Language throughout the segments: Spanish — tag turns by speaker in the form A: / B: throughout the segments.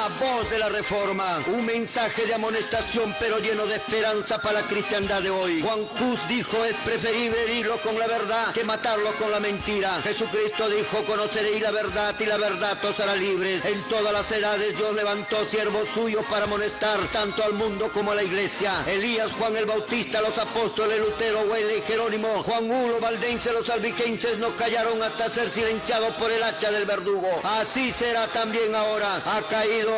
A: La voz de la Reforma, un mensaje de amonestación pero lleno de esperanza para la cristiandad de hoy. Juan Hus dijo: es preferible herirlo con la verdad que matarlo con la mentira. Jesucristo dijo: conoceréis la verdad y la verdad os hará libres. En todas las edades Dios levantó siervos suyos para amonestar tanto al mundo como a la iglesia. Elías, Juan el Bautista, los apóstoles Lutero, Wesley y Jerónimo, Juan Hulo, Valdense, los albigenses no callaron hasta ser silenciados por el hacha del verdugo. Así será también ahora. Ha caído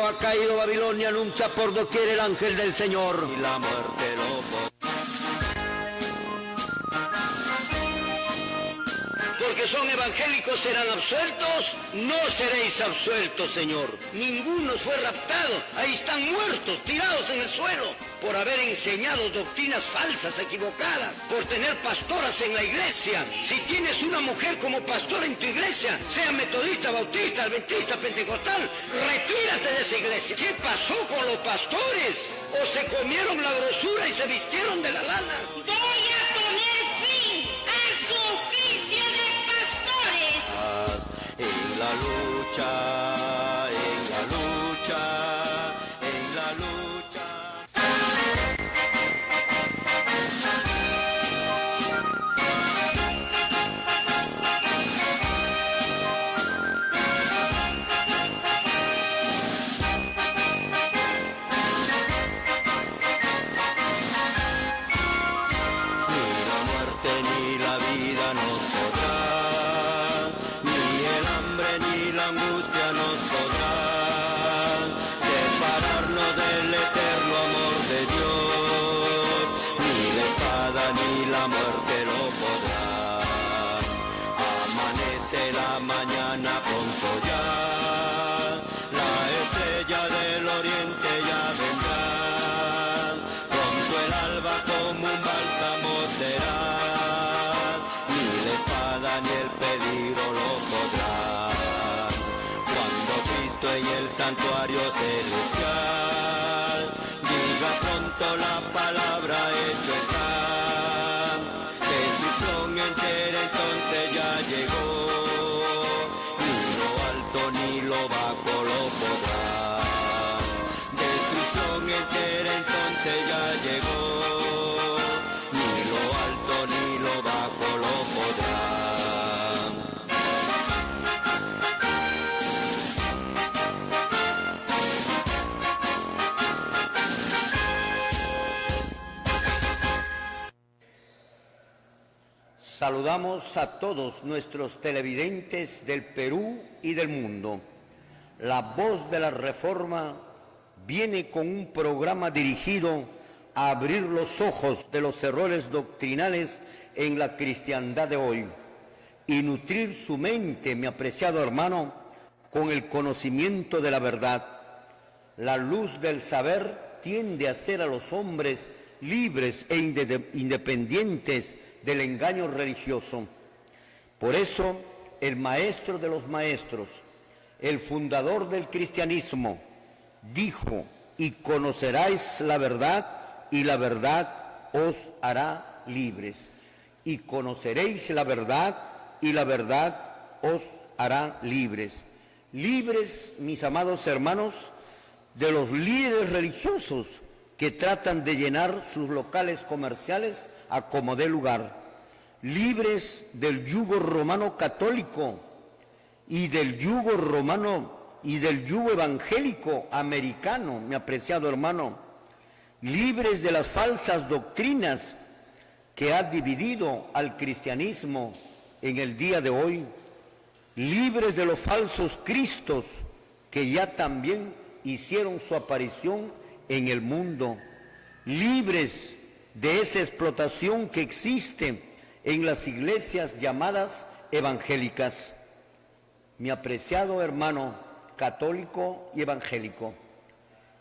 A: Babilonia, anuncia por doquier el ángel del Señor. Y la muerte lo... Porque son evangélicos serán absueltos, no seréis absueltos, Señor. Ninguno fue raptado, ahí están muertos, tirados en el suelo, por haber enseñado doctrinas falsas, equivocadas, por tener pastoras en la iglesia. Si tienes una mujer como pastora en tu iglesia, sea metodista, bautista, adventista, pentecostal, retírate de esa iglesia. ¿Qué pasó con los pastores? ¿O se comieron la grosura y se vistieron de la lana?
B: Voy a poner fin a su oficio de pastores.
A: En la lucha, en la lucha, en la lucha.
C: Santuario celestial, diga pronto la palabra hecho está. Destrucción entera entonces ya llegó, ni lo alto ni lo bajo lo podrá. Destrucción entera entonces ya llegó, ni lo alto ni lo bajo lo podrá.
A: Saludamos a todos nuestros televidentes del Perú y del mundo. La voz de la Reforma viene con un programa dirigido a abrir los ojos de los errores doctrinales en la cristiandad de hoy y nutrir su mente, mi apreciado hermano, con el conocimiento de la verdad. La luz del saber tiende a hacer a los hombres libres e independientes del engaño religioso. Por eso, el maestro de los maestros, el fundador del cristianismo, dijo: y conoceráis la verdad, y la verdad os hará libres. Y conoceréis la verdad, y la verdad os hará libres. Libres, mis amados hermanos, de los líderes religiosos que tratan de llenar sus locales comerciales a como dé lugar, libres del yugo romano católico y del yugo romano y del yugo evangélico americano, mi apreciado hermano, libres de las falsas doctrinas que ha dividido al cristianismo en el día de hoy, libres de los falsos cristos que ya también hicieron su aparición en el mundo, libres de esa explotación que existe en las iglesias llamadas evangélicas. Mi apreciado hermano católico y evangélico,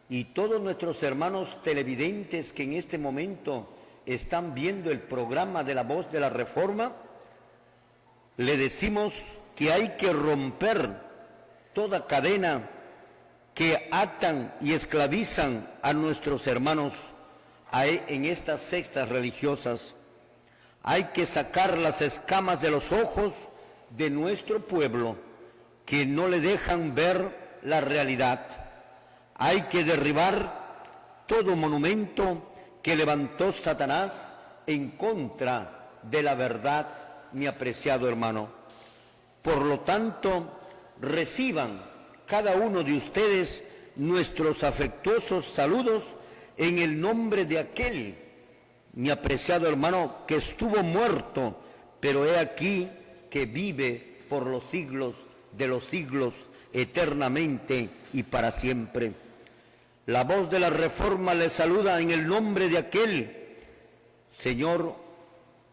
A: y todos nuestros hermanos televidentes que en este momento están viendo el programa de La Voz de la Reforma, le decimos que hay que romper toda cadena que atan y esclavizan a nuestros hermanos en estas sectas religiosas. Hay que sacar las escamas de los ojos de nuestro pueblo que no le dejan ver la realidad. Hay que derribar todo monumento que levantó Satanás en contra de la verdad, mi apreciado hermano. Por lo tanto, reciban cada uno de ustedes nuestros afectuosos saludos en el nombre de aquel, mi apreciado hermano, que estuvo muerto, pero he aquí que vive por los siglos de los siglos, eternamente y para siempre. La voz de la Reforma le saluda en el nombre de aquel Señor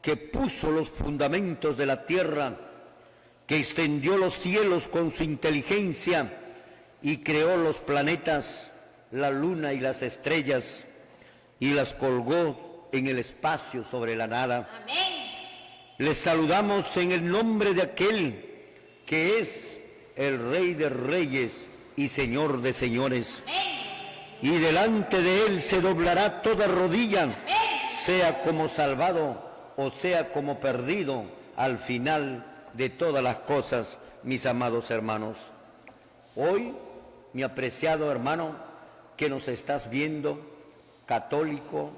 A: que puso los fundamentos de la tierra, que extendió los cielos con su inteligencia y creó los planetas, la luna y las estrellas, y las colgó en el espacio sobre la nada.
B: Amén.
A: Les saludamos en el nombre de aquel que es el Rey de Reyes y Señor de Señores.
B: Amén.
A: Y delante de él se doblará toda rodilla,
B: Amén.
A: sea como salvado o sea como perdido al final de todas las cosas, mis amados hermanos. Hoy, mi apreciado hermano, que nos estás viendo, católico,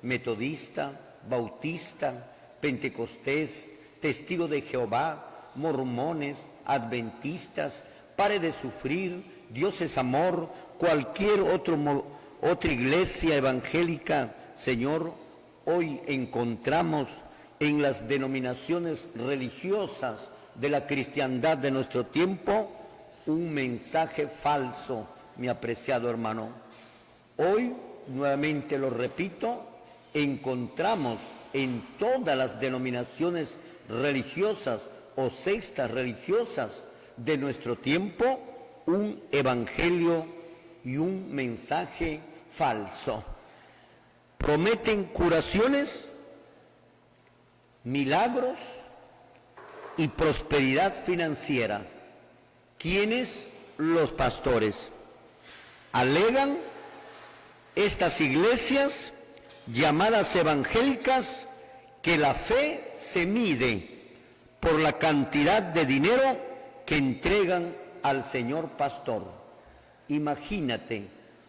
A: metodista, bautista, pentecostés, testigo de Jehová, mormones, adventistas, pare de sufrir, Dios es amor, cualquier otra iglesia evangélica, Señor, hoy encontramos en las denominaciones religiosas de la cristiandad de nuestro tiempo un mensaje falso, mi apreciado hermano. Hoy, nuevamente lo repito, encontramos en todas las denominaciones religiosas o sectas religiosas de nuestro tiempo un evangelio y un mensaje falso. Prometen curaciones, milagros y prosperidad financiera. ¿Quiénes? Los pastores. Alegan estas iglesias llamadas evangélicas que la fe se mide por la cantidad de dinero que entregan al señor pastor. Imagínate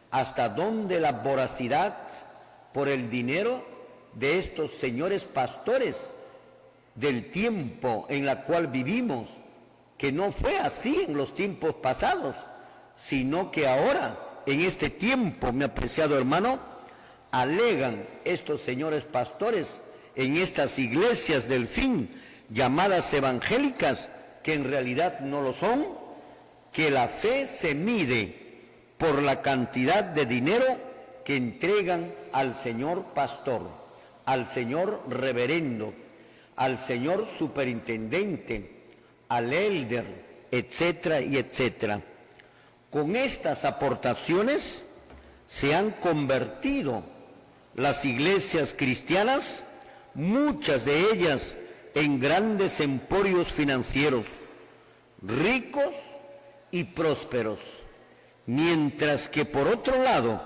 A: hasta dónde la voracidad por el dinero de estos señores pastores del tiempo en la cual vivimos, que no fue así en los tiempos pasados, sino que ahora, en este tiempo, mi apreciado hermano, alegan estos señores pastores en estas iglesias del fin, llamadas evangélicas, que en realidad no lo son, que la fe se mide por la cantidad de dinero que entregan al señor pastor, al señor reverendo, al señor superintendente, al elder, etcétera y etcétera. Con estas aportaciones se han convertido las iglesias cristianas, muchas de ellas en grandes emporios financieros, ricos y prósperos, mientras que por otro lado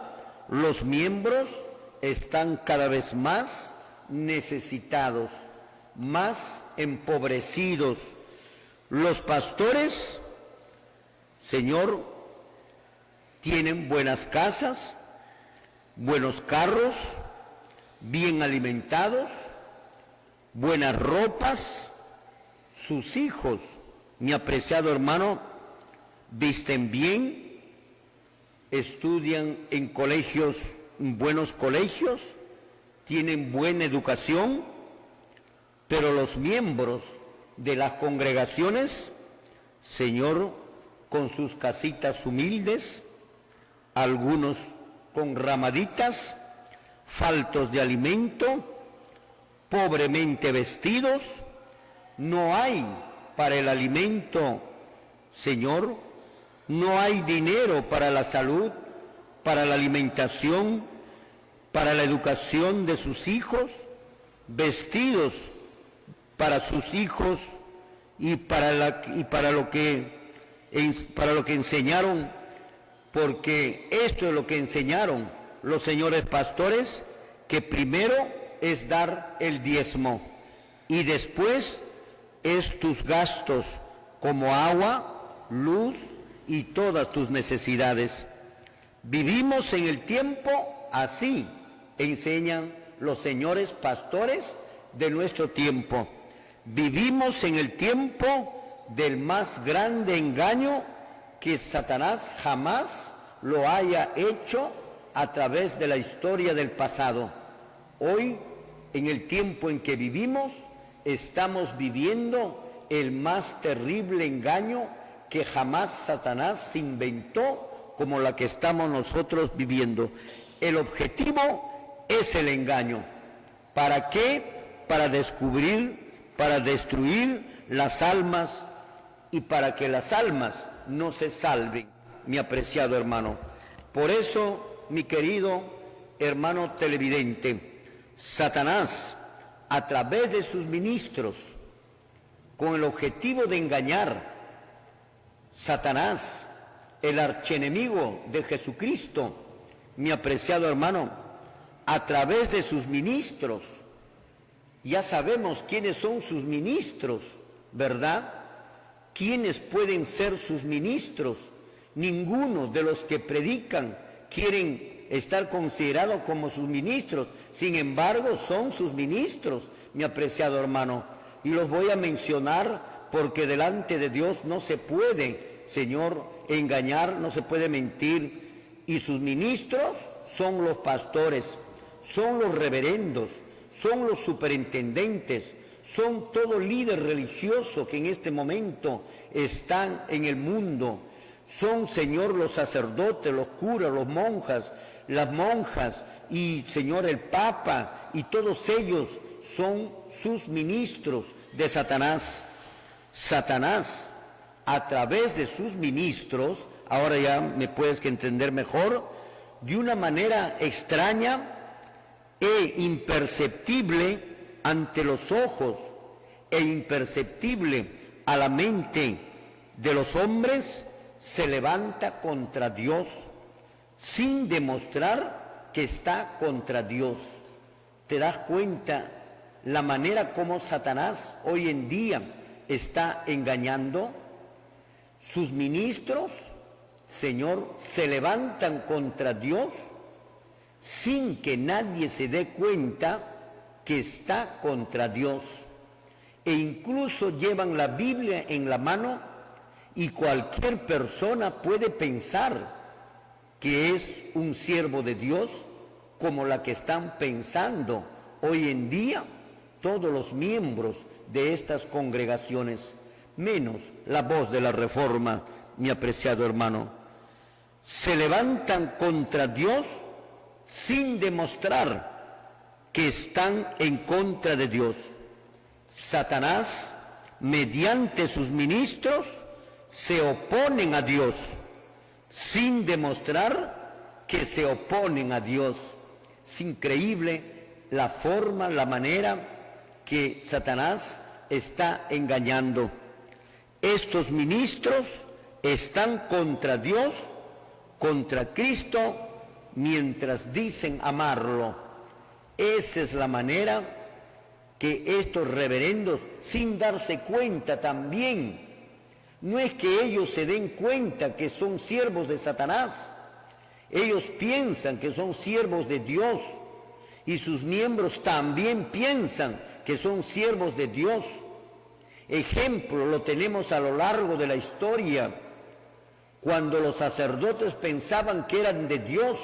A: los miembros están cada vez más necesitados, más empobrecidos. Los pastores, Señor, tienen buenas casas, buenos carros, bien alimentados, buenas ropas. Sus hijos, mi apreciado hermano, visten bien, estudian en colegios, buenos colegios, tienen buena educación, pero los miembros de las congregaciones, Señor, con sus casitas humildes, algunos con ramaditas, faltos de alimento, pobremente vestidos, no hay para el alimento, Señor, no hay dinero para la salud, para la alimentación, para la educación de sus hijos, vestidos para sus hijos y para lo que enseñaron, porque esto es lo que enseñaron los señores pastores, que primero es dar el diezmo y después es tus gastos como agua, luz y todas tus necesidades. Vivimos en el tiempo así, enseñan los señores pastores de nuestro tiempo. Vivimos en el tiempo del más grande engaño que Satanás jamás lo haya hecho a través de la historia del pasado. Hoy, en el tiempo en que vivimos, estamos viviendo el más terrible engaño que jamás Satanás se inventó como la que estamos nosotros viviendo. El objetivo es el engaño. ¿Para qué? Para descubrir, para destruir las almas y para que las almas no se salven, mi apreciado hermano. Por eso, mi querido hermano televidente, Satanás, a través de sus ministros, con el objetivo de engañar, Satanás, el archienemigo de Jesucristo, mi apreciado hermano, a través de sus ministros, ya sabemos quiénes son sus ministros, ¿verdad? ¿Quiénes pueden ser sus ministros? Ninguno de los que predican quieren estar considerados como sus ministros. Sin embargo, son sus ministros, mi apreciado hermano. Y los voy a mencionar porque delante de Dios no se puede, Señor, engañar, no se puede mentir. Y sus ministros son los pastores, son los reverendos, son los superintendentes, son todo líder religioso que en este momento están en el mundo. Son, Señor, los sacerdotes, los curas, los monjas, las monjas y, Señor, el Papa, y todos ellos son sus ministros de Satanás. Satanás, a través de sus ministros, ahora ya me puedes entender mejor, de una manera extraña e imperceptible ante los ojos e imperceptible a la mente de los hombres, se levanta contra Dios sin demostrar que está contra Dios. ¿Te das cuenta la manera como Satanás hoy en día está engañando? Sus ministros, Señor, se levantan contra Dios sin que nadie se dé cuenta que está contra Dios. E incluso llevan la Biblia en la mano y cualquier persona puede pensar que es un siervo de Dios, como la que están pensando hoy en día todos los miembros de estas congregaciones, menos la voz de la Reforma, mi apreciado hermano. Se levantan contra Dios sin demostrar que están en contra de Dios. Satanás, mediante sus ministros, se oponen a Dios, sin demostrar que se oponen a Dios. Es increíble la forma, la manera que Satanás está engañando. Estos ministros están contra Dios, contra Cristo, mientras dicen amarlo. Esa es la manera que estos reverendos, sin darse cuenta también, no es que ellos se den cuenta que son siervos de Satanás, ellos piensan que son siervos de Dios y sus miembros también piensan que son siervos de Dios. Ejemplo lo tenemos a lo largo de la historia, cuando los sacerdotes pensaban que eran de Dios.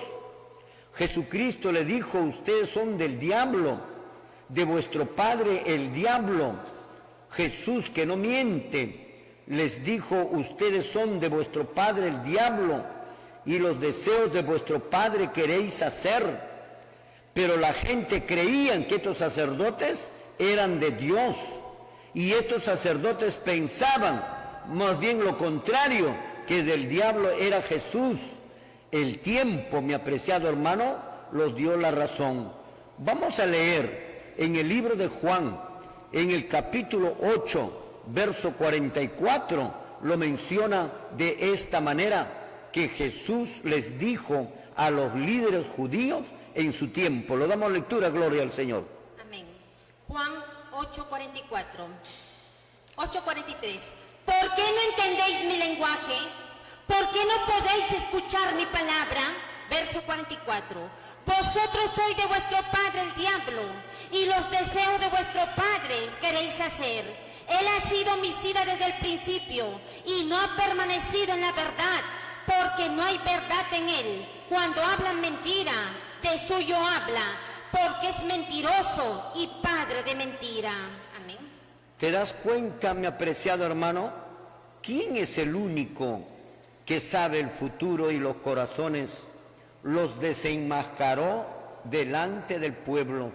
A: Jesucristo le dijo: ustedes son del diablo, de vuestro padre el diablo. Jesús, que no miente, les dijo: ustedes son de vuestro padre el diablo, y los deseos de vuestro padre queréis hacer. Pero la gente creía que estos sacerdotes eran de Dios, y estos sacerdotes pensaban más bien lo contrario, que del diablo era Jesús. El tiempo, mi apreciado hermano, los dio la razón. Vamos a leer en el libro de Juan, en el capítulo 8, verso 44, lo menciona de esta manera, que Jesús les dijo a los líderes judíos en su tiempo. Lo damos lectura, gloria al Señor.
D: Amén. Juan 8:44. 8:43. ¿Por qué no entendéis mi lenguaje? ¿Por qué no podéis escuchar mi palabra? verso 44. Vosotros sois de vuestro padre el diablo, y los deseos de vuestro padre queréis hacer. Él ha sido homicida desde el principio, y no ha permanecido en la verdad, porque no hay verdad en él. Cuando habla mentira, de suyo habla, porque es mentiroso y padre de mentira. Amén.
A: ¿Te das cuenta, mi apreciado hermano? ¿Quién es el único que sabe el futuro y los corazones? Los desenmascaró delante del pueblo.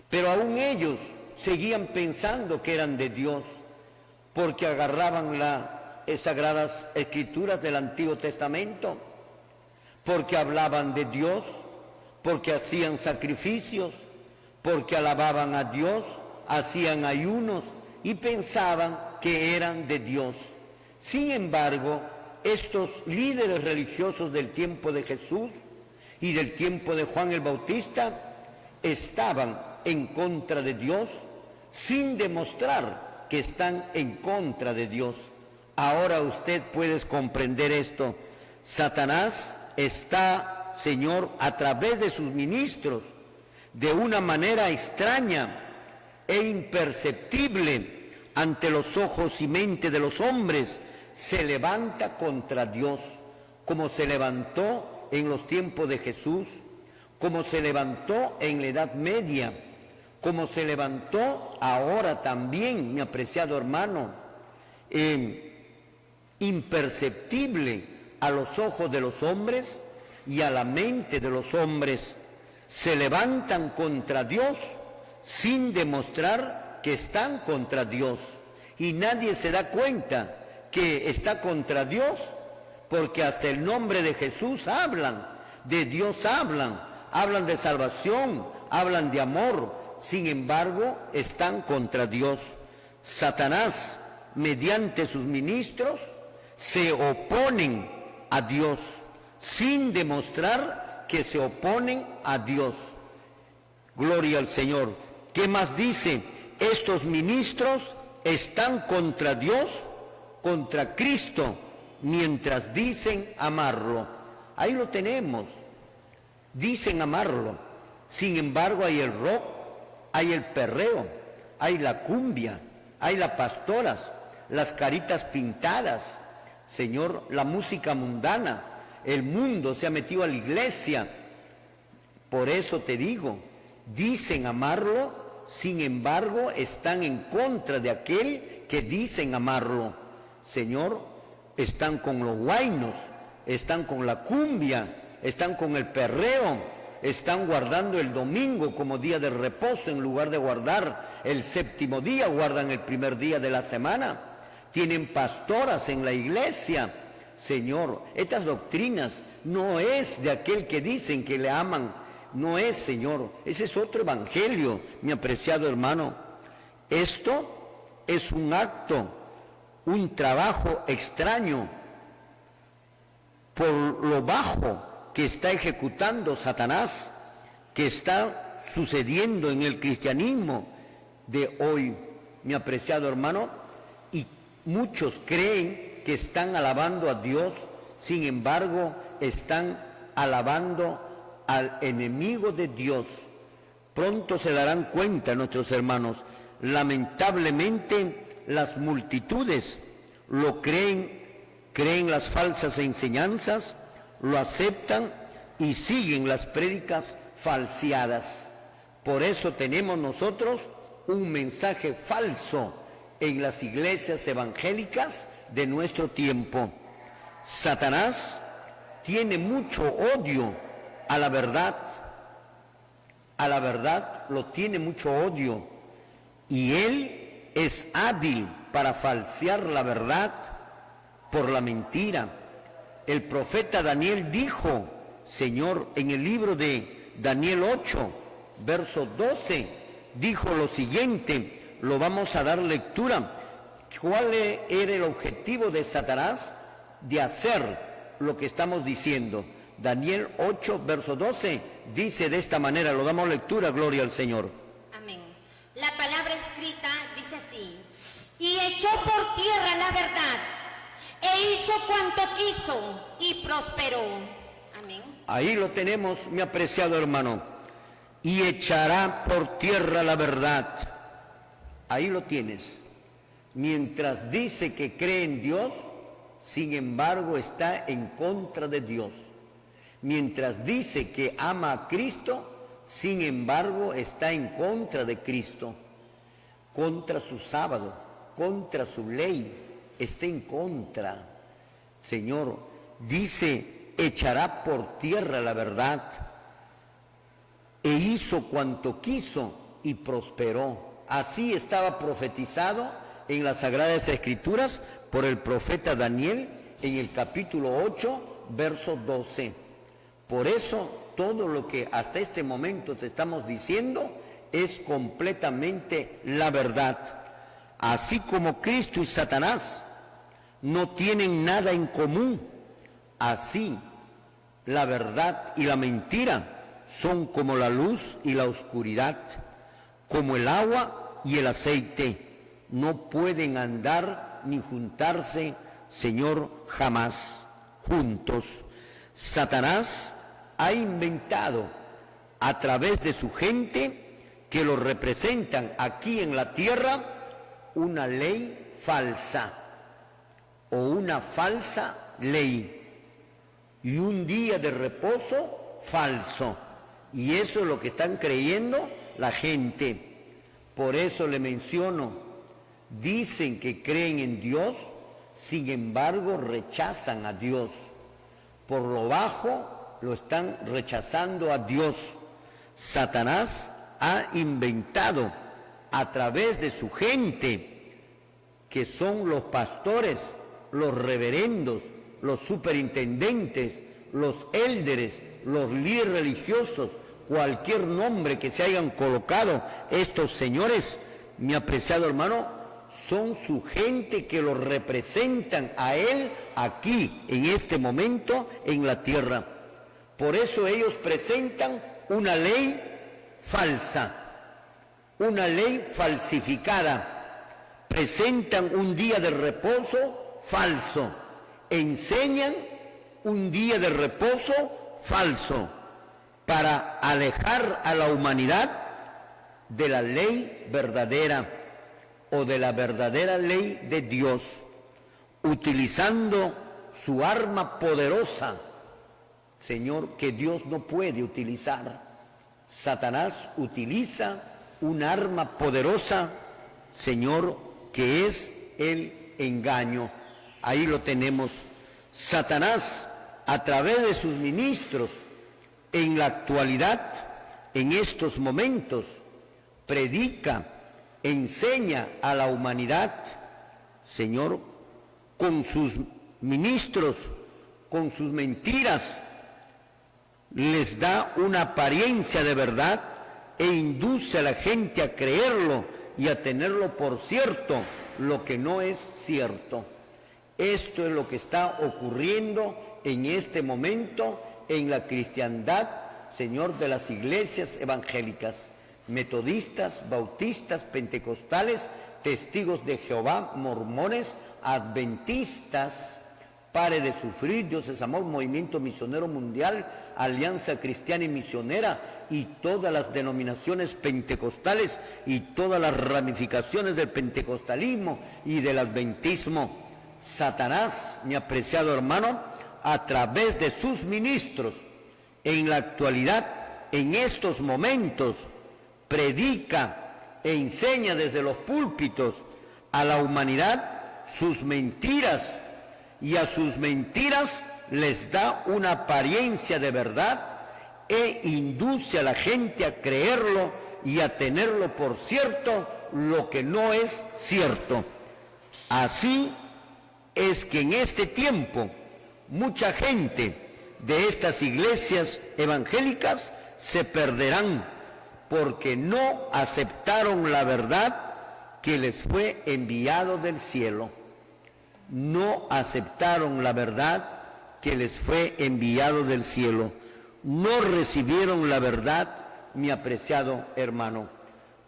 A: Pero aún ellos seguían pensando que eran de Dios, porque agarraban las sagradas escrituras del Antiguo Testamento, porque hablaban de Dios, porque hacían sacrificios, porque alababan a Dios, hacían ayunos y pensaban que eran de Dios. Sin embargo, estos líderes religiosos del tiempo de Jesús y del tiempo de Juan el Bautista estaban en contra de Dios sin demostrar que están en contra de Dios. Ahora usted puede comprender esto. Satanás está, Señor, a través de sus ministros, de una manera extraña e imperceptible ante los ojos y mente de los hombres, se levanta contra Dios, como se levantó en los tiempos de Jesús, como se levantó en la Edad Media, como se levantó ahora también, mi apreciado hermano, imperceptible a los ojos de los hombres y a la mente de los hombres. Se levantan contra Dios sin demostrar que están contra Dios, y nadie se da cuenta que está contra Dios, porque hasta el nombre de Jesús hablan, de Dios hablan de salvación, hablan de amor. Sin embargo, están contra Dios. Satanás, mediante sus ministros, se oponen a Dios, sin demostrar que se oponen a Dios. Gloria al Señor. ¿Qué más dice? Estos ministros están contra Dios, contra Cristo, mientras dicen amarlo. Ahí lo tenemos. Dicen amarlo. Sin embargo, hay el rock, hay el perreo, hay la cumbia, hay las pastoras, las caritas pintadas, Señor, la música mundana. El mundo se ha metido a la iglesia. Por eso te digo, dicen amarlo, sin embargo, están en contra de aquel que dicen amarlo. Señor, están con los huaynos, están con la cumbia, están con el perreo, están guardando el domingo como día de reposo en lugar de guardar el séptimo día, guardan el primer día de la semana. Tienen pastoras en la iglesia. Señor, estas doctrinas no es de aquel que dicen que le aman, no es, Señor, ese es otro evangelio, mi apreciado hermano. Esto es un acto, un trabajo extraño por lo bajo que está ejecutando Satanás, que está sucediendo en el cristianismo de hoy, mi apreciado hermano, y muchos creen que están alabando a Dios, sin embargo, están alabando al enemigo de Dios. Pronto se darán cuenta nuestros hermanos. Lamentablemente, las multitudes lo creen las falsas enseñanzas, lo aceptan y siguen las prédicas falseadas. Por eso tenemos nosotros un mensaje falso en las iglesias evangélicas de nuestro tiempo. Satanás tiene mucho odio a la verdad lo tiene mucho odio, y él es hábil para falsear la verdad por la mentira. El profeta Daniel dijo, Señor, en el libro de Daniel 8, verso 12, dijo lo siguiente, lo vamos a dar lectura. ¿Cuál era el objetivo de Satanás? De hacer lo que estamos diciendo. Daniel 8, verso 12, dice de esta manera, lo damos lectura, gloria al Señor.
D: Amén. La palabra escrita dice así: y echó por tierra la verdad, e hizo cuanto quiso, y prosperó. Amén.
A: Ahí lo tenemos, mi apreciado hermano. Y echará por tierra la verdad. Ahí lo tienes. Mientras dice que cree en Dios, sin embargo está en contra de Dios. Mientras dice que ama a Cristo, sin embargo está en contra de Cristo. Contra su sábado, contra su ley, está en contra. Señor, dice, echará por tierra la verdad. E hizo cuanto quiso y prosperó. Así estaba profetizado en las Sagradas Escrituras por el profeta Daniel en el capítulo 8, verso 12. Por eso todo lo que hasta este momento te estamos diciendo es completamente la verdad. Así como Cristo y Satanás no tienen nada en común, así la verdad y la mentira son como la luz y la oscuridad, como el agua y el aceite. No pueden andar ni juntarse, Señor, jamás juntos. Satanás ha inventado a través de su gente que lo representan aquí en la tierra una ley falsa o una falsa ley y un día de reposo falso. Y eso es lo que están creyendo la gente. Por eso le menciono, dicen que creen en Dios, sin embargo rechazan a Dios. Por lo bajo lo están rechazando a Dios. Satanás ha inventado a través de su gente, que son los pastores, los reverendos, los superintendentes, los élderes, los líderes religiosos, cualquier nombre que se hayan colocado estos señores, mi apreciado hermano, son su gente que lo representan a él aquí, en este momento, en la tierra. Por eso ellos presentan una ley falsa, una ley falsificada, presentan un día de reposo falso, enseñan un día de reposo falso, para alejar a la humanidad de la ley verdadera o de la verdadera ley de Dios, utilizando su arma poderosa, Señor, que Dios no puede utilizar. Satanás utiliza un arma poderosa, Señor, que es el engaño. Ahí lo tenemos. Satanás, a través de sus ministros, en la actualidad, en estos momentos, predica, enseña a la humanidad, Señor, con sus ministros, con sus mentiras, les da una apariencia de verdad e induce a la gente a creerlo y a tenerlo por cierto, lo que no es cierto. Esto es lo que está ocurriendo en este momento en la cristiandad, Señor, de las iglesias evangélicas, metodistas, bautistas, pentecostales, testigos de Jehová, mormones, adventistas, Pare de Sufrir, Dios es Amor, Movimiento Misionero Mundial, Alianza Cristiana y Misionera y todas las denominaciones pentecostales y todas las ramificaciones del pentecostalismo y del adventismo. Satanás, mi apreciado hermano, a través de sus ministros, en la actualidad, en estos momentos, predica e enseña desde los púlpitos a la humanidad sus mentiras, y a sus mentiras les da una apariencia de verdad e induce a la gente a creerlo y a tenerlo por cierto, lo que no es cierto. Así es que en este tiempo mucha gente de estas iglesias evangélicas se perderán porque no aceptaron la verdad que les fue enviado del cielo. No aceptaron la verdad que les fue enviado del cielo. No recibieron la verdad, mi apreciado hermano.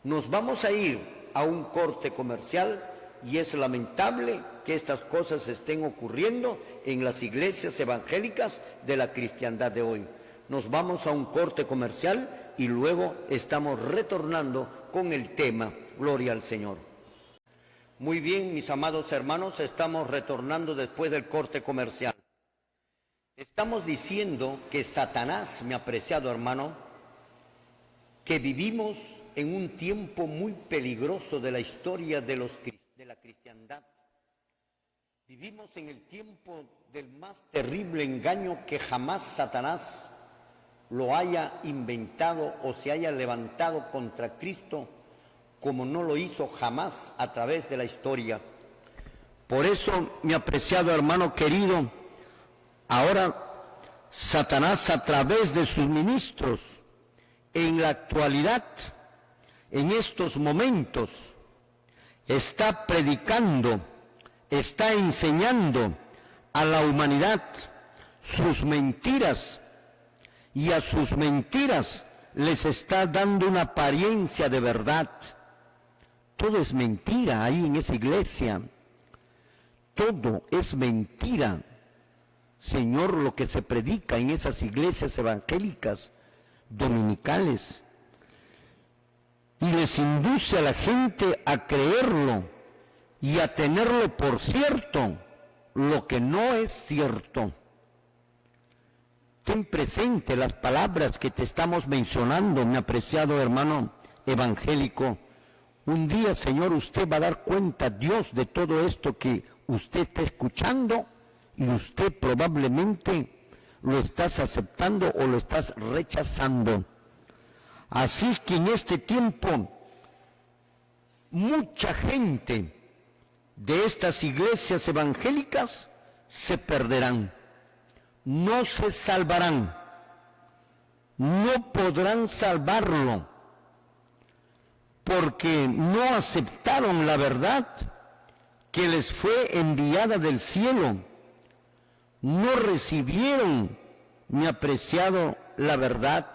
A: Nos vamos a ir a un corte comercial y es lamentable que estas cosas estén ocurriendo en las iglesias evangélicas de la cristiandad de hoy. Nos vamos a un corte comercial y luego estamos retornando con el tema Gloria al Señor. Muy bien, mis amados hermanos, estamos retornando después del corte comercial. Estamos diciendo que Satanás, mi apreciado hermano, que vivimos en un tiempo muy peligroso de la historia de la cristiandad. Vivimos en el tiempo del más terrible engaño que jamás Satanás lo haya inventado o se haya levantado contra Cristo, como no lo hizo jamás a través de la historia. Por eso, mi apreciado hermano querido, ahora Satanás a través de sus ministros, en la actualidad, en estos momentos, está predicando, está enseñando a la humanidad sus mentiras, y a sus mentiras les está dando una apariencia de verdad. Todo es mentira ahí en esa iglesia. Todo es mentira, Señor, lo que se predica en esas iglesias evangélicas dominicales. Y les induce a la gente a creerlo y a tenerlo por cierto, lo que no es cierto. Ten presente las palabras que te estamos mencionando, mi apreciado hermano evangélico. Un día, Señor, usted va a dar cuenta, Dios, de todo esto que usted está escuchando y usted probablemente lo estás aceptando o lo estás rechazando. Así que en este tiempo, mucha gente de estas iglesias evangélicas se perderán. No se salvarán, no podrán salvarlo, porque no aceptaron la verdad que les fue enviada del cielo, no recibieron, mi apreciado, la verdad,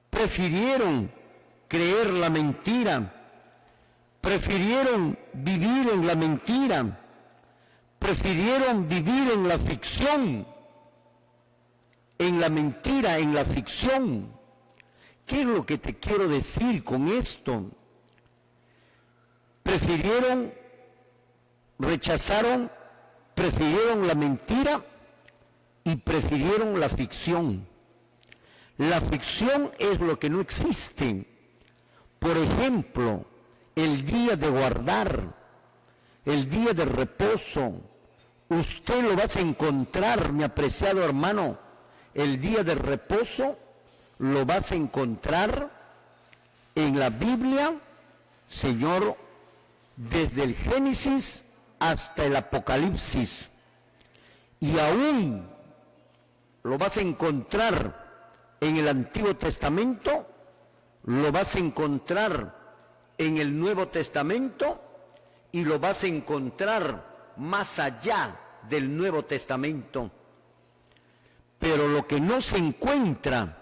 A: prefirieron creer la mentira, prefirieron vivir en la mentira, prefirieron vivir en la ficción, en la mentira, en la ficción. ¿Qué es lo que te quiero decir con esto? Rechazaron, prefirieron la mentira y prefirieron la ficción. La ficción es lo que no existe. Por ejemplo, el día de guardar, el día de reposo, usted lo vas a encontrar, mi apreciado hermano, el día de reposo lo vas a encontrar en la Biblia, Señor, desde el Génesis hasta el Apocalipsis. Y aún lo vas a encontrar en el Antiguo Testamento, lo vas a encontrar en el Nuevo Testamento y lo vas a encontrar más allá del Nuevo Testamento. Pero lo que no se encuentra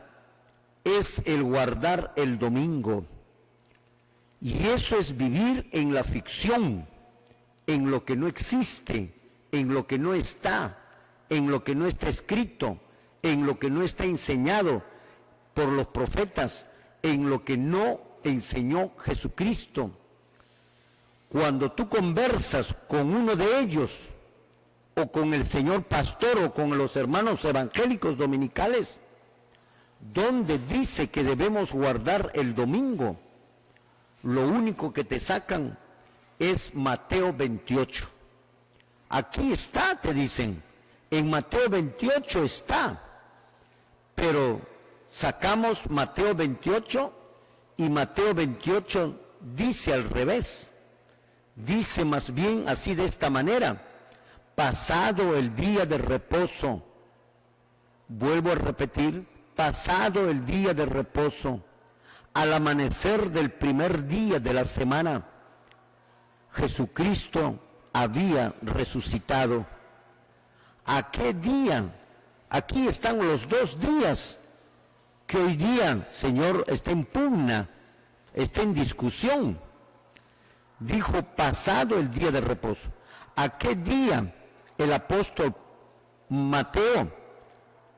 A: es el guardar el domingo. Y eso es vivir en la ficción, en lo que no existe, en lo que no está, en lo que no está escrito, en lo que no está enseñado por los profetas, en lo que no enseñó Jesucristo. Cuando tú conversas con uno de ellos, o con el señor pastor, o con los hermanos evangélicos dominicales, donde dice que debemos guardar el domingo, lo único que te sacan es Mateo 28. Aquí está, te dicen, en Mateo 28 está, pero sacamos Mateo 28 y Mateo 28 dice al revés, dice más bien así de esta manera: pasado el día de reposo, vuelvo a repetir, pasado el día de reposo, al amanecer del primer día de la semana, Jesucristo había resucitado. ¿A qué día? Aquí están los dos días que hoy día, Señor, está en pugna, está en discusión. Dijo pasado el día de reposo. ¿A qué día el apóstol Mateo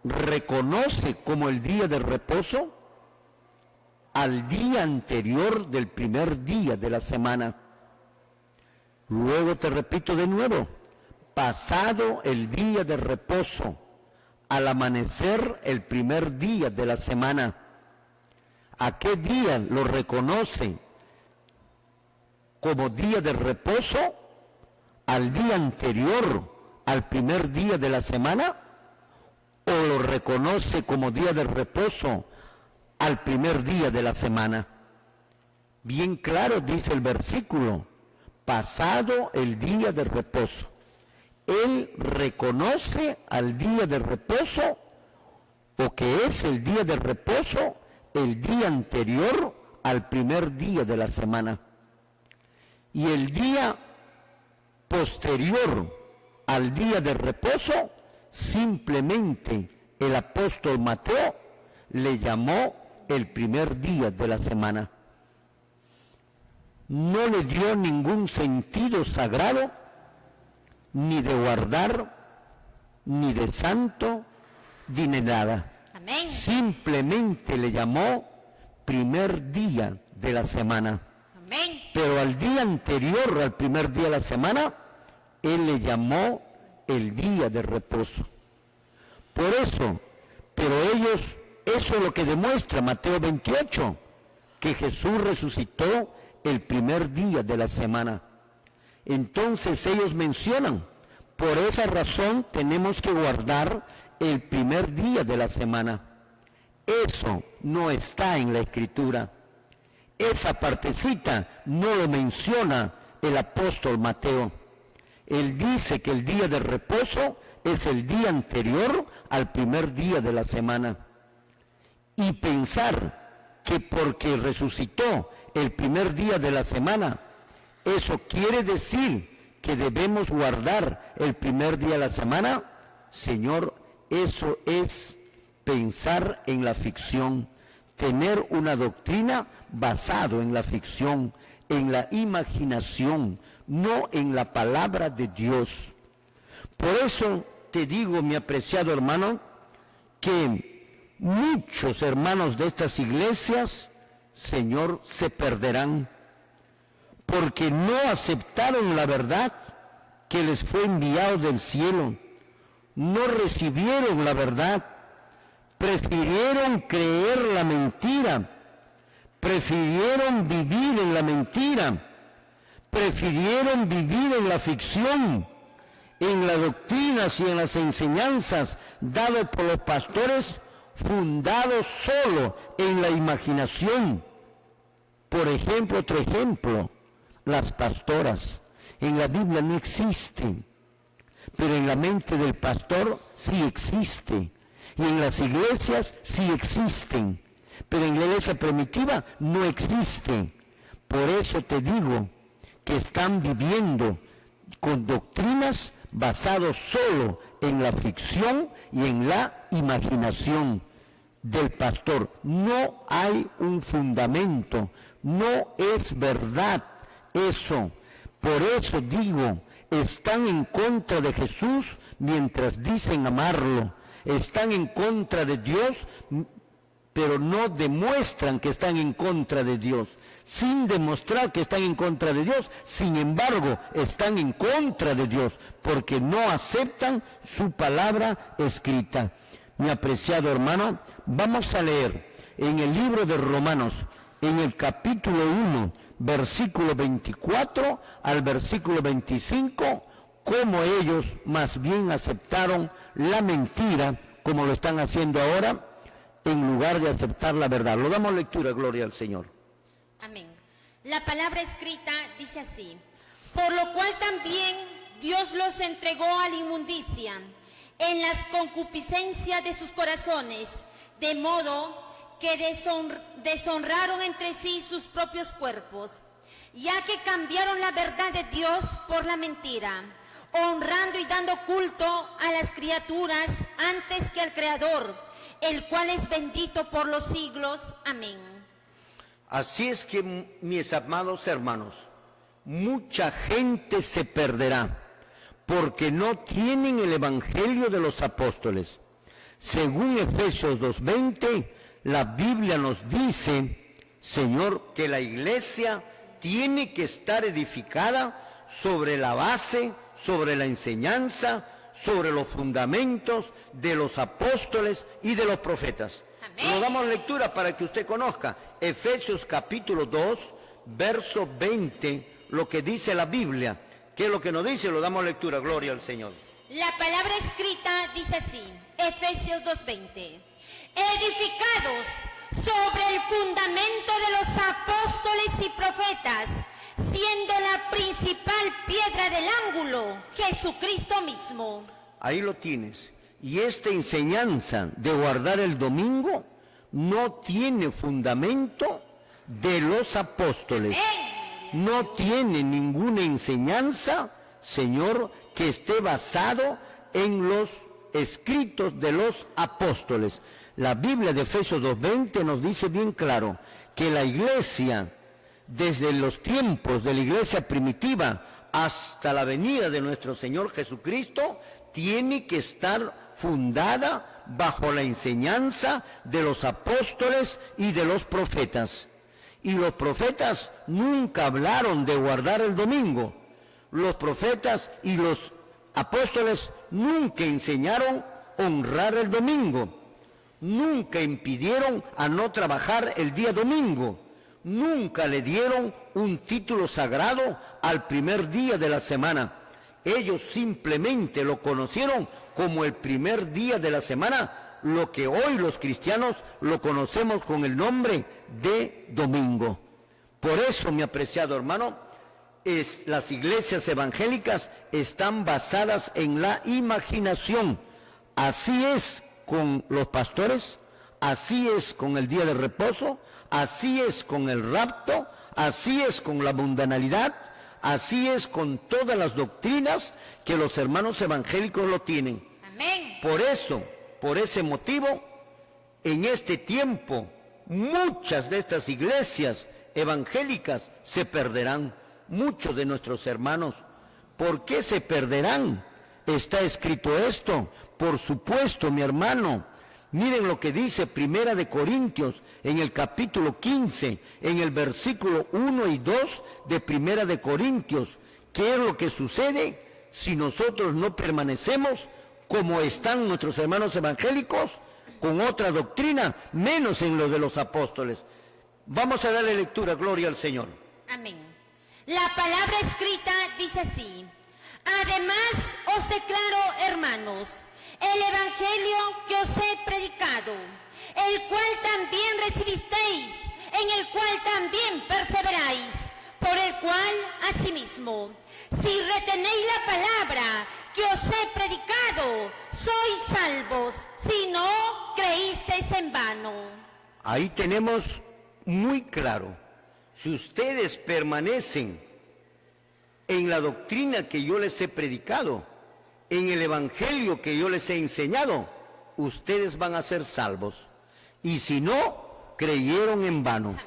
A: reconoce como el día de reposo al día anterior del primer día de la semana. Luego te repito de nuevo, pasado el día de reposo, al amanecer el primer día de la semana. ¿A qué día lo reconoce como día de reposo? ¿Al día anterior al primer día de la semana? ¿O lo reconoce como día de reposo al primer día de la semana? Bien claro dice el versículo, pasado el día de reposo. Él reconoce al día de reposo, o que es el día de reposo, el día anterior al primer día de la semana. Y el día posterior al día de reposo, simplemente el apóstol Mateo le llamó el primer día de la semana. No le dio ningún sentido sagrado, ni de guardar, ni de santo, ni de nada.
D: Amén.
A: Simplemente le llamó primer día de la semana.
D: Amén.
A: Pero al día anterior al primer día de la semana, él le llamó el día de reposo. Por eso, pero ellos, eso es lo que demuestra Mateo 28, que Jesús resucitó el primer día de la semana. Entonces ellos mencionan, por esa razón tenemos que guardar el primer día de la semana. Eso no está en la Escritura. Esa partecita no lo menciona el apóstol Mateo. Él dice que el día de reposo es el día anterior al primer día de la semana. Y pensar que porque resucitó el primer día de la semana, eso quiere decir que debemos guardar el primer día de la semana, Señor, eso es pensar en la ficción, tener una doctrina basada en la ficción, en la imaginación, no en la palabra de Dios. Por eso te digo, mi apreciado hermano, que muchos hermanos de estas iglesias, Señor, se perderán, porque no aceptaron la verdad que les fue enviado del cielo, no recibieron la verdad, prefirieron creer la mentira, prefirieron vivir en la mentira, prefirieron vivir en la ficción, en las doctrinas y en las enseñanzas dadas por los pastores, fundados solo en la imaginación. Por ejemplo, otro ejemplo, las pastoras. En la Biblia no existen, pero en la mente del pastor sí existe. Y en las iglesias sí existen, pero en la iglesia primitiva no existen. Por eso te digo que están viviendo con doctrinas basadas solo en la ficción y en la imaginación del pastor. No hay un fundamento, no es verdad eso. Por eso digo, están en contra de Jesús mientras dicen amarlo. Están en contra de Dios, pero no demuestran que están en contra de Dios. Sin demostrar que están en contra de Dios, sin embargo, están en contra de Dios, porque no aceptan su palabra escrita. Mi apreciado hermano, vamos a leer en el libro de Romanos, en el capítulo 1, versículo 24 al versículo 25, cómo ellos más bien aceptaron la mentira, como lo están haciendo ahora, en lugar de aceptar la verdad. Lo damos lectura, gloria al Señor.
D: Amén. La palabra escrita dice así: por lo cual también Dios los entregó a la inmundicia en las concupiscencias de sus corazones, de modo que deshonraron entre sí sus propios cuerpos, ya que cambiaron la verdad de Dios por la mentira, honrando y dando culto a las criaturas antes que al Creador, el cual es bendito por los siglos. Amén.
A: Así es que, mis amados hermanos, mucha gente se perderá porque no tienen el evangelio de los apóstoles. Según Efesios 2:20, la Biblia nos dice, Señor, que la iglesia tiene que estar edificada sobre la base, sobre la enseñanza, sobre los fundamentos de los apóstoles y de los profetas.
D: Amén.
A: Lo damos lectura para que usted conozca. Efesios capítulo 2, verso 20, lo que dice la Biblia. ¿Qué es lo que nos dice? Lo damos lectura, gloria al Señor.
D: La palabra escrita dice así, Efesios 2:20. Edificados sobre el fundamento de los apóstoles y profetas, siendo la principal piedra del ángulo, Jesucristo mismo.
A: Ahí lo tienes. Y esta enseñanza de guardar el domingo no tiene fundamento de los apóstoles. No tiene ninguna enseñanza, Señor, que esté basado en los escritos de los apóstoles. La Biblia de Efesios 2:20 nos dice bien claro que la iglesia, desde los tiempos de la iglesia primitiva hasta la venida de nuestro Señor Jesucristo, tiene que estar fundada bajo la enseñanza de los apóstoles y de los profetas. Y los profetas nunca hablaron de guardar el domingo. Los profetas y los apóstoles nunca enseñaron honrar el domingo. Nunca impidieron a no trabajar el día domingo. Nunca le dieron un título sagrado al primer día de la semana. Ellos simplemente lo conocieron como el primer día de la semana, lo que hoy los cristianos lo conocemos con el nombre de domingo. Por eso, mi apreciado hermano, las iglesias evangélicas están basadas en la imaginación. Así es con los pastores, así es con el día de reposo, así es con el rapto, así es con la mundanalidad, así es con todas las doctrinas que los hermanos evangélicos lo tienen.
D: Amén.
A: Por eso, por ese motivo, en este tiempo, muchas de estas iglesias evangélicas se perderán. Muchos de nuestros hermanos, ¿por qué se perderán? Está escrito esto, por supuesto, mi hermano. Miren lo que dice Primera de Corintios en el capítulo 15, en el versículo 1 y 2 de Primera de Corintios. ¿Qué es lo que sucede si nosotros no permanecemos como están nuestros hermanos evangélicos, con otra doctrina, menos en lo de los apóstoles? Vamos a darle lectura, gloria al Señor.
D: Amén. La palabra escrita dice así: además os declaro, hermanos, el evangelio que os he predicado, el cual también recibisteis, en el cual también perseveráis, por el cual asimismo, si retenéis la palabra que os he predicado, sois salvos, si no creísteis en vano.
A: Ahí tenemos muy claro, si ustedes permanecen en la doctrina que yo les he predicado, en el evangelio que yo les he enseñado, ustedes van a ser salvos. Y si no, creyeron en vano.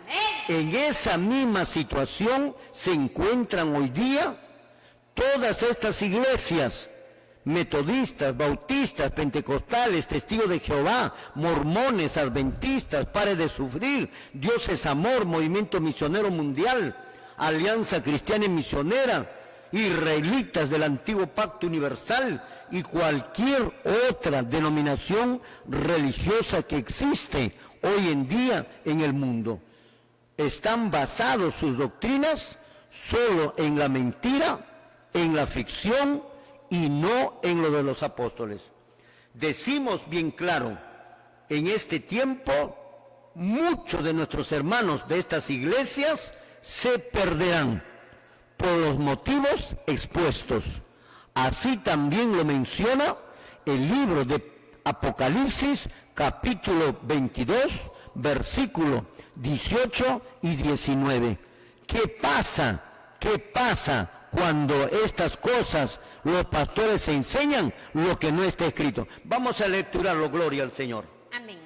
A: En esa misma situación se encuentran hoy día todas estas iglesias, metodistas, bautistas, pentecostales, testigos de Jehová, mormones, adventistas, Pare de Sufrir, Dios es Amor, Movimiento Misionero Mundial, Alianza Cristiana y Misionera, israelitas del Antiguo Pacto Universal y cualquier otra denominación religiosa que existe hoy en día en el mundo. Están basados sus doctrinas solo en la mentira, en la ficción y no en lo de los apóstoles. Decimos bien claro, en este tiempo muchos de nuestros hermanos de estas iglesias se perderán por los motivos expuestos. Así también lo menciona el libro de Apocalipsis, capítulo 22, versículo 18 y 19. ¿Qué pasa? ¿Qué pasa cuando estas cosas los pastores enseñan lo que no está escrito? Vamos a lecturarlo, gloria al Señor.
D: Amén.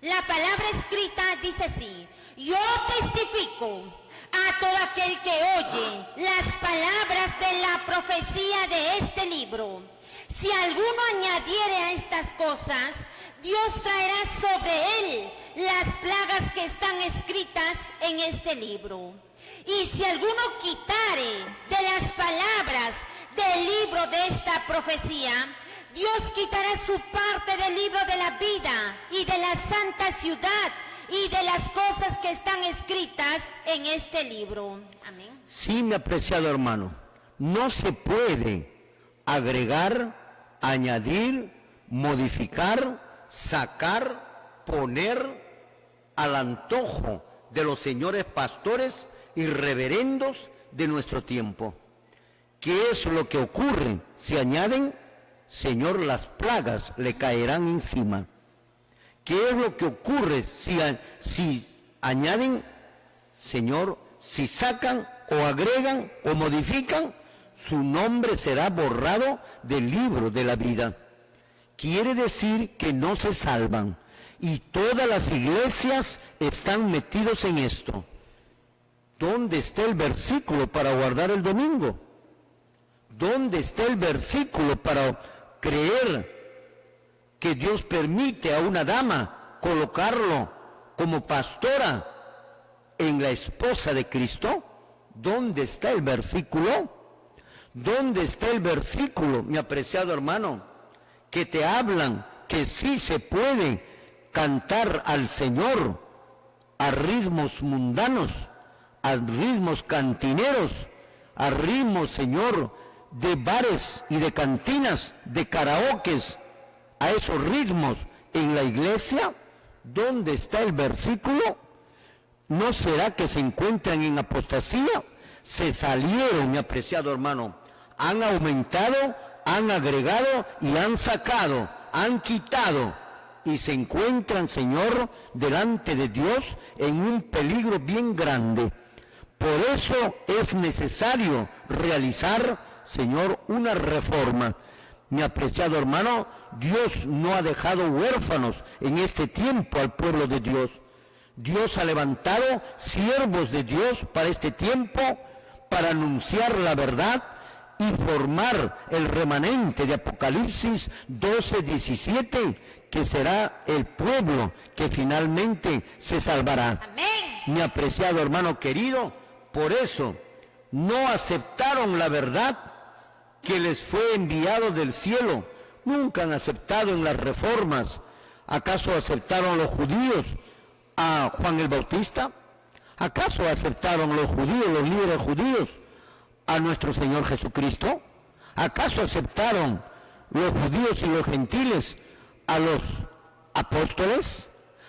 D: La palabra escrita dice así: yo testifico a todo aquel que oye las palabras de la profecía de este libro. Si alguno añadiere a estas cosas, Dios traerá sobre él las plagas que están escritas en este libro. Y si alguno quitare de las palabras del libro de esta profecía, Dios quitará su parte del libro de la vida y de la santa ciudad y de las cosas que están escritas en este libro. Amén.
A: Sí, mi apreciado hermano, no se puede agregar, añadir, modificar, sacar, poner al antojo de los señores pastores y reverendos de nuestro tiempo. ¿Qué es lo que ocurre? Si añaden, Señor, las plagas le caerán encima. ¿Qué es lo que ocurre si añaden, Señor, si sacan o agregan o modifican, su nombre será borrado del libro de la vida? Quiere decir que no se salvan, y todas las iglesias están metidos en esto. ¿Dónde está el versículo para guardar el domingo? ¿Dónde está el versículo para creer que Dios permite a una dama colocarlo como pastora en la esposa de Cristo? ¿Dónde está el versículo? ¿Dónde está el versículo, mi apreciado hermano, que te hablan que sí se puede cantar al Señor a ritmos mundanos, a ritmos cantineros, a ritmos, Señor, de bares y de cantinas, de karaokes, a esos ritmos en la iglesia? ¿Dónde está el versículo? ¿No será que se encuentran en apostasía? Se salieron, mi apreciado hermano, han aumentado, han agregado y han sacado, han quitado, y se encuentran, Señor, delante de Dios en un peligro bien grande. Por eso es necesario realizar, Señor, una reforma. Mi apreciado hermano, Dios no ha dejado huérfanos en este tiempo al pueblo de Dios. Dios ha levantado siervos de Dios para este tiempo, para anunciar la verdad y formar el remanente de Apocalipsis 12:17, que será el pueblo que finalmente se salvará.
D: Amén.
A: Mi apreciado hermano querido, por eso no aceptaron la verdad que les fue enviado del cielo. Nunca han aceptado en las reformas. ¿Acaso aceptaron los judíos a Juan el Bautista? ¿Acaso aceptaron los judíos, los líderes judíos, a nuestro Señor Jesucristo? ¿Acaso aceptaron los judíos y los gentiles a los apóstoles?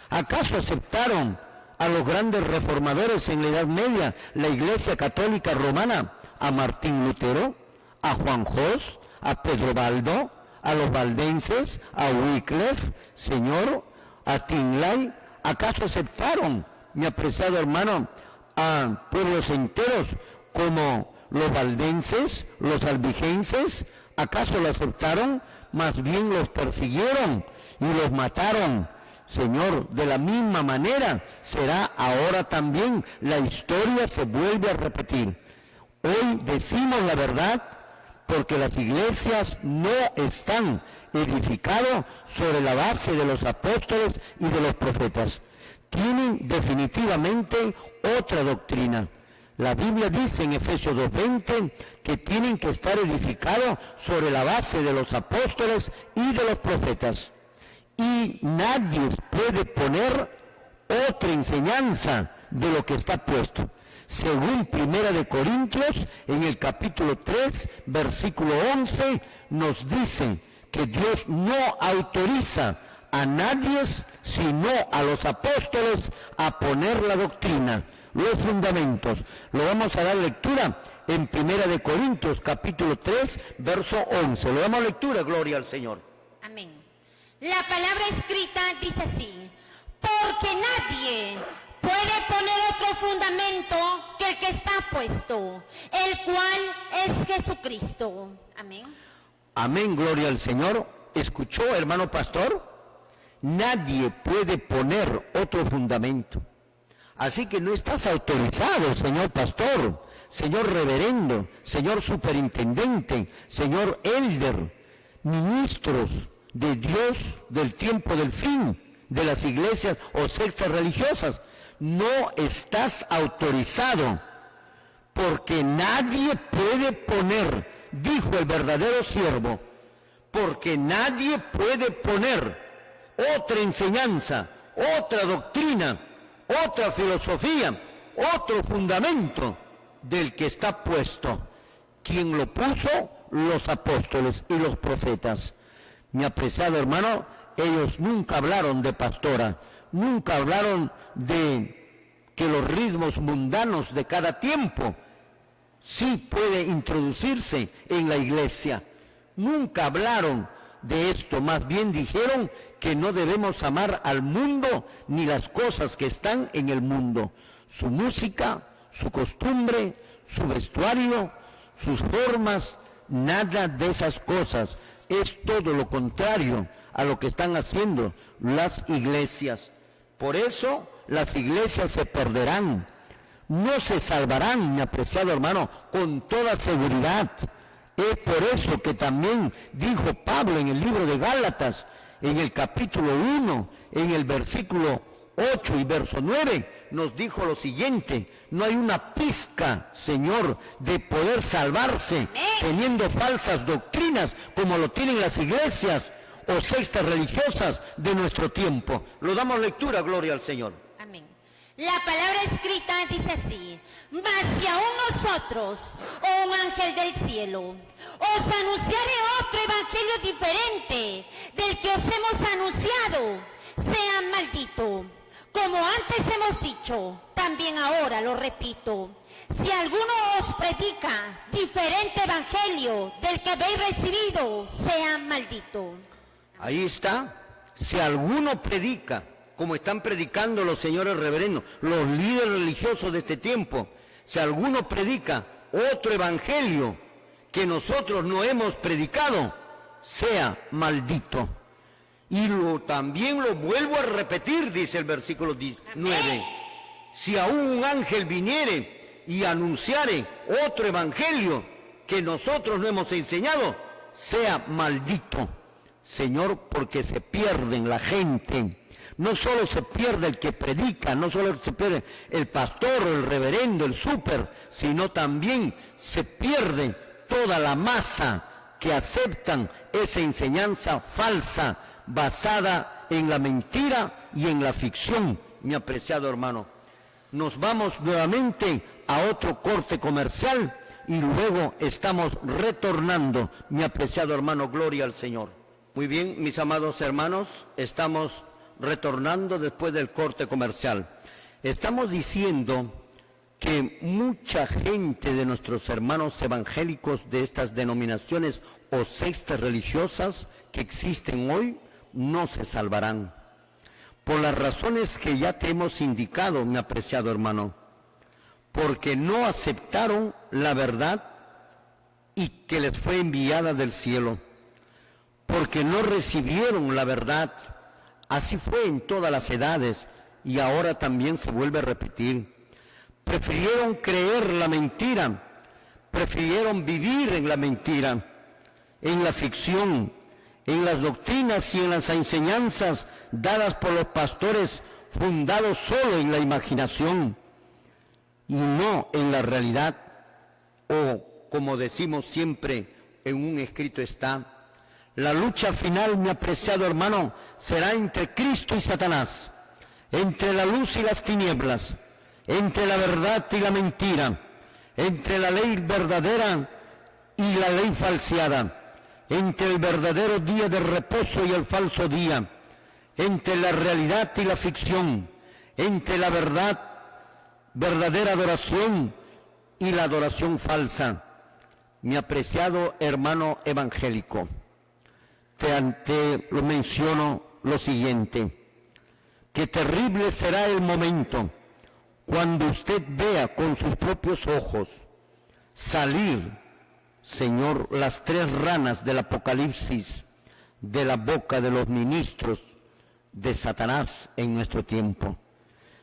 A: ¿Acaso aceptaron a los grandes reformadores en la Edad Media, la Iglesia Católica Romana, a Martín Lutero, a Juan Jos, a Pedro Baldo, a los valdenses, a Wycliffe, Señor, a Tinlay? ¿Acaso aceptaron, mi apreciado hermano, a pueblos enteros como los valdenses, los albigenses? ¿Acaso lo aceptaron? Más bien los persiguieron y los mataron. Señor, de la misma manera será ahora también. La historia se vuelve a repetir. Hoy decimos la verdad porque las iglesias no están edificadas sobre la base de los apóstoles y de los profetas. Tienen definitivamente otra doctrina. La Biblia dice en Efesios 2:20 que tienen que estar edificados sobre la base de los apóstoles y de los profetas. Y nadie puede poner otra enseñanza de lo que está puesto. Según Primera de Corintios, en el capítulo 3, versículo 11, nos dice que Dios no autoriza a nadie, sino a los apóstoles, a poner la doctrina, los fundamentos. Lo vamos a dar lectura en Primera de Corintios, capítulo 3, verso 11. Le damos lectura, gloria al Señor.
D: Amén. La palabra escrita dice así: porque nadie puede poner otro fundamento que el que está puesto, el cual es Jesucristo. Amén.
A: Amén, gloria al Señor. ¿Escuchó, hermano pastor? Nadie puede poner otro fundamento. Así que no estás autorizado, señor pastor, señor reverendo, señor superintendente, señor elder, ministros de Dios del tiempo del fin, de las iglesias o sectas religiosas. No estás autorizado, porque nadie puede poner, dijo el verdadero siervo, porque nadie puede poner otra enseñanza, otra doctrina, otra filosofía, otro fundamento del que está puesto. Quien lo puso, los apóstoles y los profetas. Mi apreciado hermano, ellos nunca hablaron de pastora, nunca hablaron de que los ritmos mundanos de cada tiempo sí puede introducirse en la iglesia. Nunca hablaron de esto, más bien dijeron que no debemos amar al mundo ni las cosas que están en el mundo. Su música, su costumbre, su vestuario, sus formas, nada de esas cosas. Es todo lo contrario a lo que están haciendo las iglesias. Por eso las iglesias se perderán, no se salvarán, mi apreciado hermano, con toda seguridad. Es por eso que también dijo Pablo en el libro de Gálatas, en el capítulo 1, en el versículo 8 y verso 9, nos dijo lo siguiente: no hay una pizca, Señor, de poder salvarse teniendo falsas doctrinas como lo tienen las iglesias o sectas religiosas de nuestro tiempo. Lo damos lectura, gloria al Señor.
D: Amén. La palabra escrita dice así: mas si aún nosotros, o un ángel del cielo, os anunciare otro evangelio diferente del que os hemos anunciado, sea maldito. Como antes hemos dicho, también ahora lo repito: si alguno os predica diferente evangelio del que habéis recibido, sea maldito.
A: Ahí está. Si alguno predica, como están predicando los señores reverendos, los líderes religiosos de este tiempo, si alguno predica otro evangelio que nosotros no hemos predicado, sea maldito. Y también lo vuelvo a repetir, dice el versículo 9. Si aún un ángel viniere y anunciare otro evangelio que nosotros no hemos enseñado, sea maldito. Señor, porque se pierden la gente. No solo se pierde el que predica, no solo se pierde el pastor, el reverendo, el súper, sino también se pierde toda la masa que aceptan esa enseñanza falsa, basada en la mentira y en la ficción, mi apreciado hermano. Nos vamos nuevamente a otro corte comercial y luego estamos retornando, mi apreciado hermano, gloria al Señor. Muy bien, mis amados hermanos, estamos retornando después del corte comercial. Estamos diciendo que mucha gente de nuestros hermanos evangélicos de estas denominaciones o sectas religiosas que existen hoy no se salvarán, por las razones que ya te hemos indicado, mi apreciado hermano, porque no aceptaron la verdad y que les fue enviada del cielo, porque no recibieron la verdad. Así fue en todas las edades y ahora también se vuelve a repetir. Prefirieron creer la mentira, prefirieron vivir en la mentira, en la ficción, en las doctrinas y en las enseñanzas dadas por los pastores, fundados solo en la imaginación y no en la realidad, o como decimos siempre, en un escrito está: la lucha final, mi apreciado hermano, será entre Cristo y Satanás, entre la luz y las tinieblas, entre la verdad y la mentira, entre la ley verdadera y la ley falseada, entre el verdadero día de reposo y el falso día, entre la realidad y la ficción, entre la verdadera adoración y la adoración falsa. Mi apreciado hermano evangélico, te lo menciono lo siguiente: que terrible será el momento cuando usted vea con sus propios ojos salir, Señor, las 3 ranas del Apocalipsis de la boca de los ministros de Satanás en nuestro tiempo.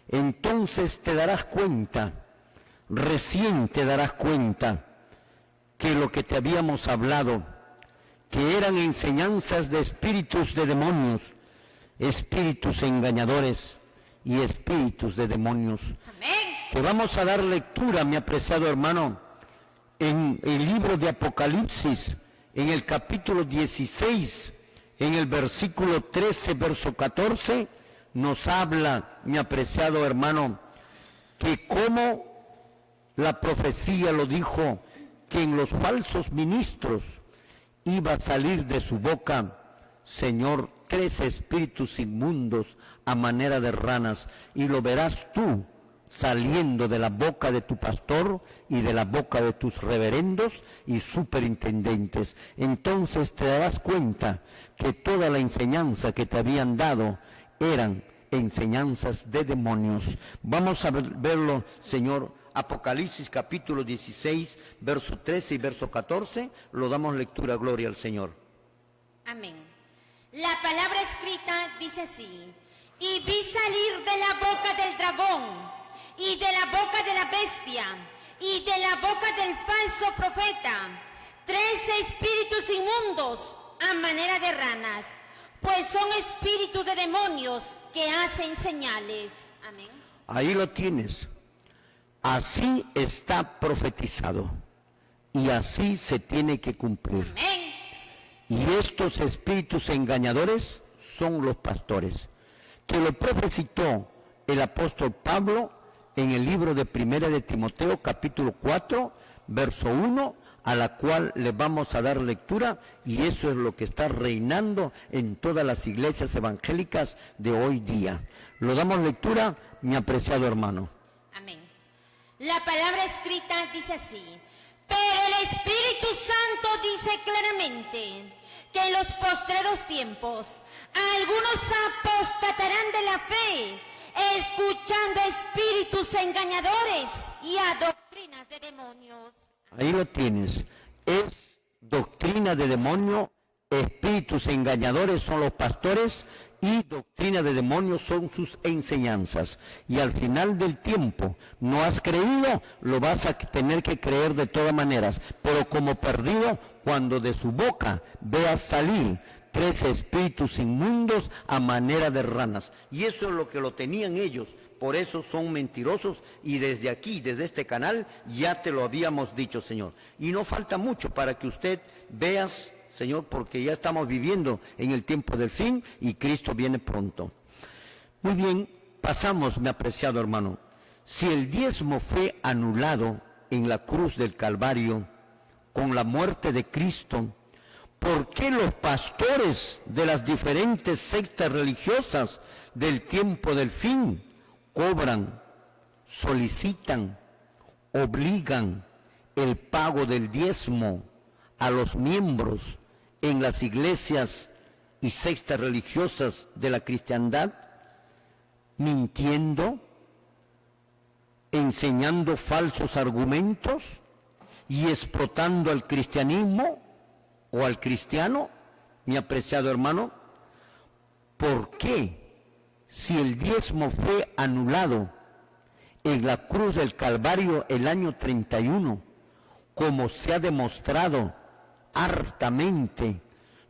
A: Entonces te darás cuenta, recién te darás cuenta, que lo que te habíamos hablado, que eran enseñanzas de espíritus de demonios, espíritus engañadores y espíritus de demonios.
D: Amén.
A: Que vamos a dar lectura, mi apreciado hermano, en el libro de Apocalipsis, en el capítulo 16, en el versículo 13, verso 14, nos habla, mi apreciado hermano, que como la profecía lo dijo, que en los falsos ministros iba a salir de su boca, Señor, 3 espíritus inmundos a manera de ranas, y lo verás tú saliendo de la boca de tu pastor y de la boca de tus reverendos y superintendentes. Entonces te darás cuenta que toda la enseñanza que te habían dado eran enseñanzas de demonios. Vamos a verlo, Señor. Apocalipsis capítulo 16, verso 13 y verso 14, lo damos lectura, gloria al Señor.
D: Amén. La palabra escrita dice así: y vi salir de la boca del dragón, y de la boca de la bestia, y de la boca del falso profeta, 3 espíritus inmundos a manera de ranas, pues son espíritus de demonios que hacen señales. Amén.
A: Ahí lo tienes. Así está profetizado y así se tiene que cumplir.
D: Amén.
A: Y estos espíritus engañadores son los pastores, que lo profetizó el apóstol Pablo en el libro de Primera de Timoteo, capítulo 4, verso 1, a la cual le vamos a dar lectura, y eso es lo que está reinando en todas las iglesias evangélicas de hoy día. Lo damos lectura, mi apreciado hermano.
D: Amén. La palabra escrita dice así: pero el Espíritu Santo dice claramente que en los postreros tiempos algunos apostatarán de la fe, escuchando espíritus engañadores y a doctrinas de demonios.
A: Ahí lo tienes. Es doctrina de demonio, espíritus engañadores son los pastores y doctrina de demonios son sus enseñanzas. Y al final del tiempo, no has creído, lo vas a tener que creer de todas maneras, pero como perdido, cuando de su boca veas salir 3 espíritus inmundos a manera de ranas. Y eso es lo que lo tenían ellos. Por eso son mentirosos, y desde aquí, desde este canal, ya te lo habíamos dicho, Señor. Y no falta mucho para que usted veas, Señor, porque ya estamos viviendo en el tiempo del fin y Cristo viene pronto. Muy bien, pasamos, mi apreciado hermano. Si el diezmo fue anulado en la cruz del Calvario con la muerte de Cristo, ¿por qué los pastores de las diferentes sectas religiosas del tiempo del fin cobran, solicitan, obligan el pago del diezmo a los miembros en las iglesias y sectas religiosas de la cristiandad, mintiendo, enseñando falsos argumentos y explotando al cristianismo o al cristiano? Mi apreciado hermano, ¿por qué, si el diezmo fue anulado en la cruz del Calvario el año 31, como se ha demostrado hartamente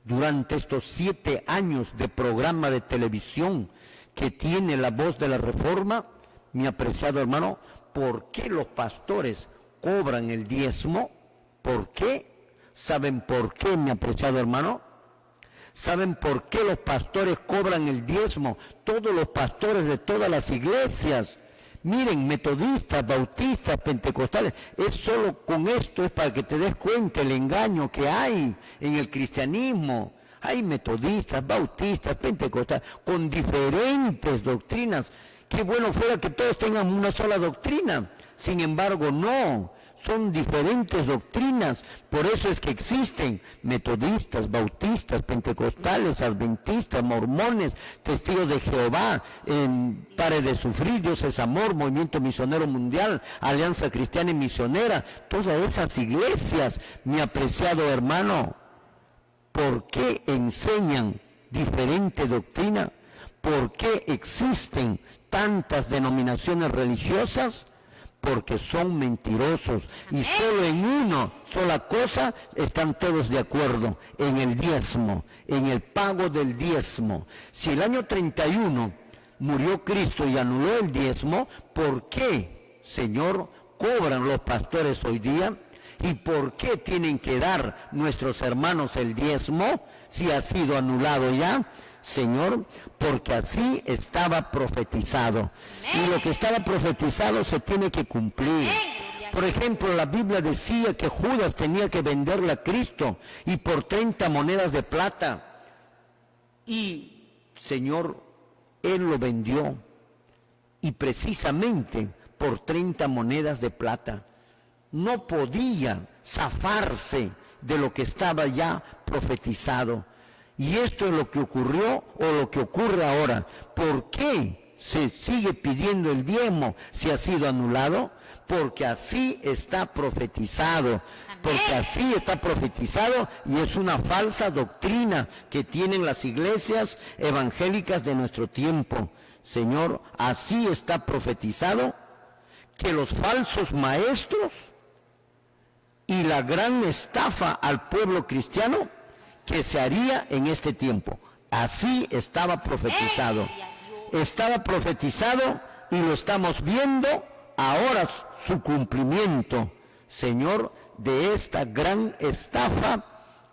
A: durante estos 7 años de programa de televisión que tiene La Voz de la Reforma, mi apreciado hermano, ¿por qué los pastores cobran el diezmo? ¿Por qué? ¿Saben por qué, mi apreciado hermano? ¿Saben por qué los pastores cobran el diezmo? Todos los pastores de todas las iglesias. Miren, metodistas, bautistas, pentecostales, es solo con esto, es para que te des cuenta el engaño que hay en el cristianismo. Hay metodistas, bautistas, pentecostales, con diferentes doctrinas. Qué bueno fuera que todos tengan una sola doctrina. Sin embargo, no. Son diferentes doctrinas, por eso es que existen metodistas, bautistas, pentecostales, adventistas, mormones, testigos de Jehová, Pare de Sufrir, Dios es Amor, Movimiento Misionero Mundial, Alianza Cristiana y Misionera, todas esas iglesias, mi apreciado hermano. ¿Por qué enseñan diferente doctrina? ¿Por qué existen tantas denominaciones religiosas? porque son mentirosos. Y solo en una sola cosa están todos de acuerdo, en el diezmo, en el pago del diezmo. Si el año 31 murió Cristo y anuló el diezmo, ¿por qué, Señor, cobran los pastores hoy día? ¿Y por qué tienen que dar nuestros hermanos el diezmo si ha sido anulado ya? Señor, porque así estaba profetizado. Y lo que estaba profetizado se tiene que cumplir. Por ejemplo, la Biblia decía que Judas tenía que venderle a Cristo y por 30 monedas de plata. Y, Señor, Él lo vendió. Y precisamente por 30 monedas de plata. No podía zafarse de lo que estaba ya profetizado. Y esto es lo que ocurrió o lo que ocurre ahora. ¿Por qué se sigue pidiendo el diezmo si ha sido anulado? Porque así está profetizado. Porque así está profetizado y es una falsa doctrina que tienen las iglesias evangélicas de nuestro tiempo. Señor, así está profetizado que los falsos maestros y la gran estafa al pueblo cristiano que se haría en este tiempo. Así estaba profetizado. Estaba profetizado y lo estamos viendo ahora su cumplimiento, Señor, de esta gran estafa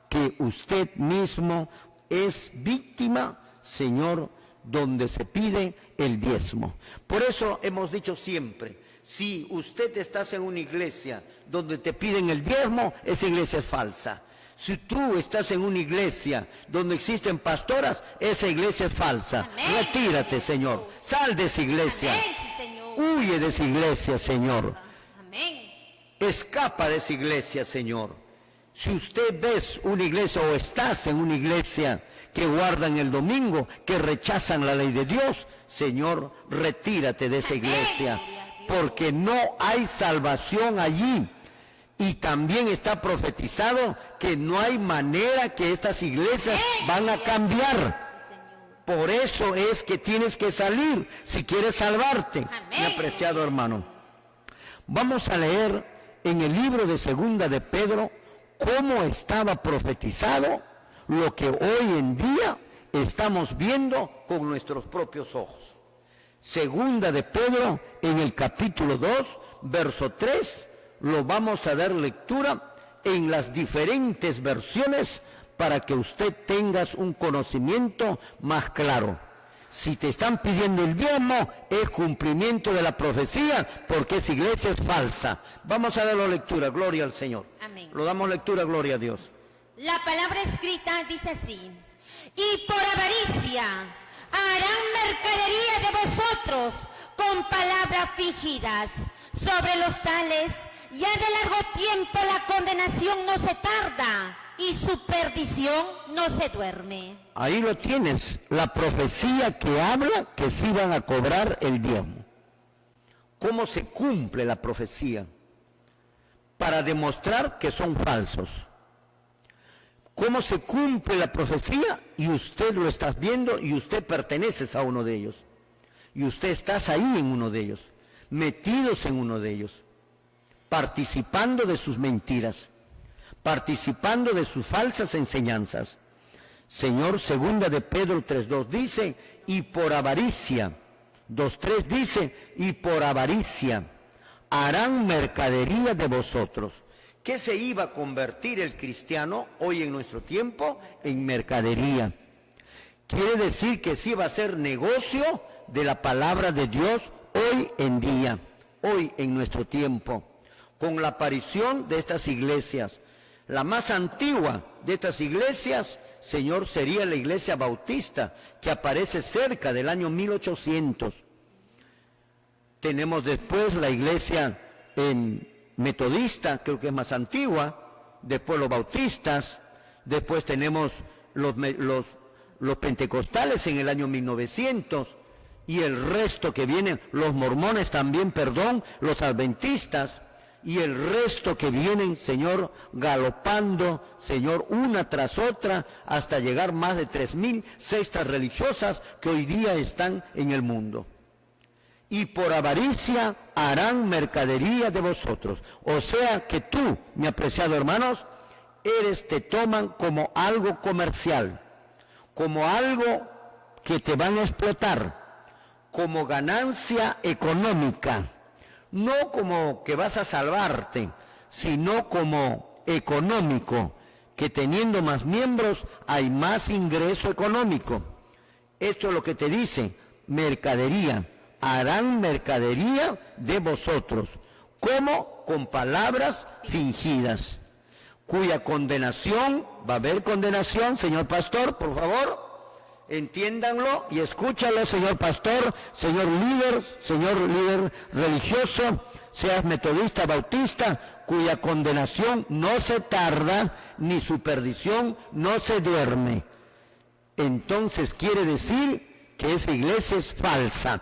A: que usted mismo es víctima, Señor, donde se pide el diezmo. Por eso hemos dicho siempre, si usted estás en una iglesia donde te piden el diezmo, esa iglesia es falsa. Si tú estás en una iglesia donde existen pastoras, esa iglesia es falsa. Amén. Retírate, Señor. Sal de esa iglesia.
D: Amén, sí, Señor.
A: Huye de esa iglesia, Señor.
D: Amén.
A: Escapa de esa iglesia, Señor. Si usted ves una iglesia o estás en una iglesia que guardan el domingo, que rechazan la ley de Dios, Señor, retírate de esa iglesia, porque no hay salvación allí. Y también está profetizado que no hay manera que estas iglesias van a cambiar. Por eso es que tienes que salir si quieres salvarte. Mi apreciado hermano, vamos a leer en el libro de Segunda de Pedro cómo estaba profetizado lo que hoy en día estamos viendo con nuestros propios ojos. Segunda de Pedro en el capítulo 2, verso 3, lo vamos a dar lectura en las diferentes versiones para que usted tenga un conocimiento más claro. Si te están pidiendo el diezmo, es cumplimiento de la profecía, porque esa iglesia es falsa. Vamos a darlo lectura, gloria al Señor.
D: Amén.
A: Lo damos lectura, gloria a Dios.
D: La palabra escrita dice así: y por avaricia harán mercadería de vosotros con palabras fingidas. Sobre los tales, ya de largo tiempo la condenación no se tarda y su perdición no se duerme.
A: Ahí lo tienes, la profecía que habla que sí van a cobrar el diezmo. ¿Cómo se cumple la profecía? Para demostrar que son falsos. ¿Cómo se cumple la profecía? Y usted lo está viendo y usted pertenece a uno de ellos. Y usted estás ahí en uno de ellos, metidos en uno de ellos, participando de sus mentiras, participando de sus falsas enseñanzas. Señor, segunda de Pedro 3.2 dice, y por avaricia, 2.3 dice, y por avaricia harán mercadería de vosotros. ¿Qué se iba a convertir el cristiano hoy en nuestro tiempo? En mercadería. Quiere decir que sí va a ser negocio de la palabra de Dios hoy en día, hoy en nuestro tiempo, con la aparición de estas iglesias. La más antigua de estas iglesias, Señor, sería la iglesia bautista, que aparece cerca del año 1800. Tenemos después la iglesia metodista, creo que es más antigua, después los bautistas, después tenemos los pentecostales en el año 1900, y el resto que vienen, los mormones también, los adventistas, y el resto que vienen, Señor, galopando, Señor, una tras otra, hasta llegar más de 3.000 sectas religiosas que hoy día están en el mundo. Y por avaricia harán mercadería de vosotros. O sea que tú, mi apreciado hermanos, te toman como algo comercial, como algo que te van a explotar, como ganancia económica, no como que vas a salvarte, sino como económico, que teniendo más miembros hay más ingreso económico. Esto es lo que te dice, mercadería, harán mercadería de vosotros. ¿Cómo? Con palabras fingidas, cuya condenación, va a haber condenación, señor pastor, por favor, entiéndanlo y escúchalo, señor pastor, señor líder religioso, seas metodista, bautista, cuya condenación no se tarda, ni su perdición no se duerme. Entonces quiere decir que esa iglesia es falsa.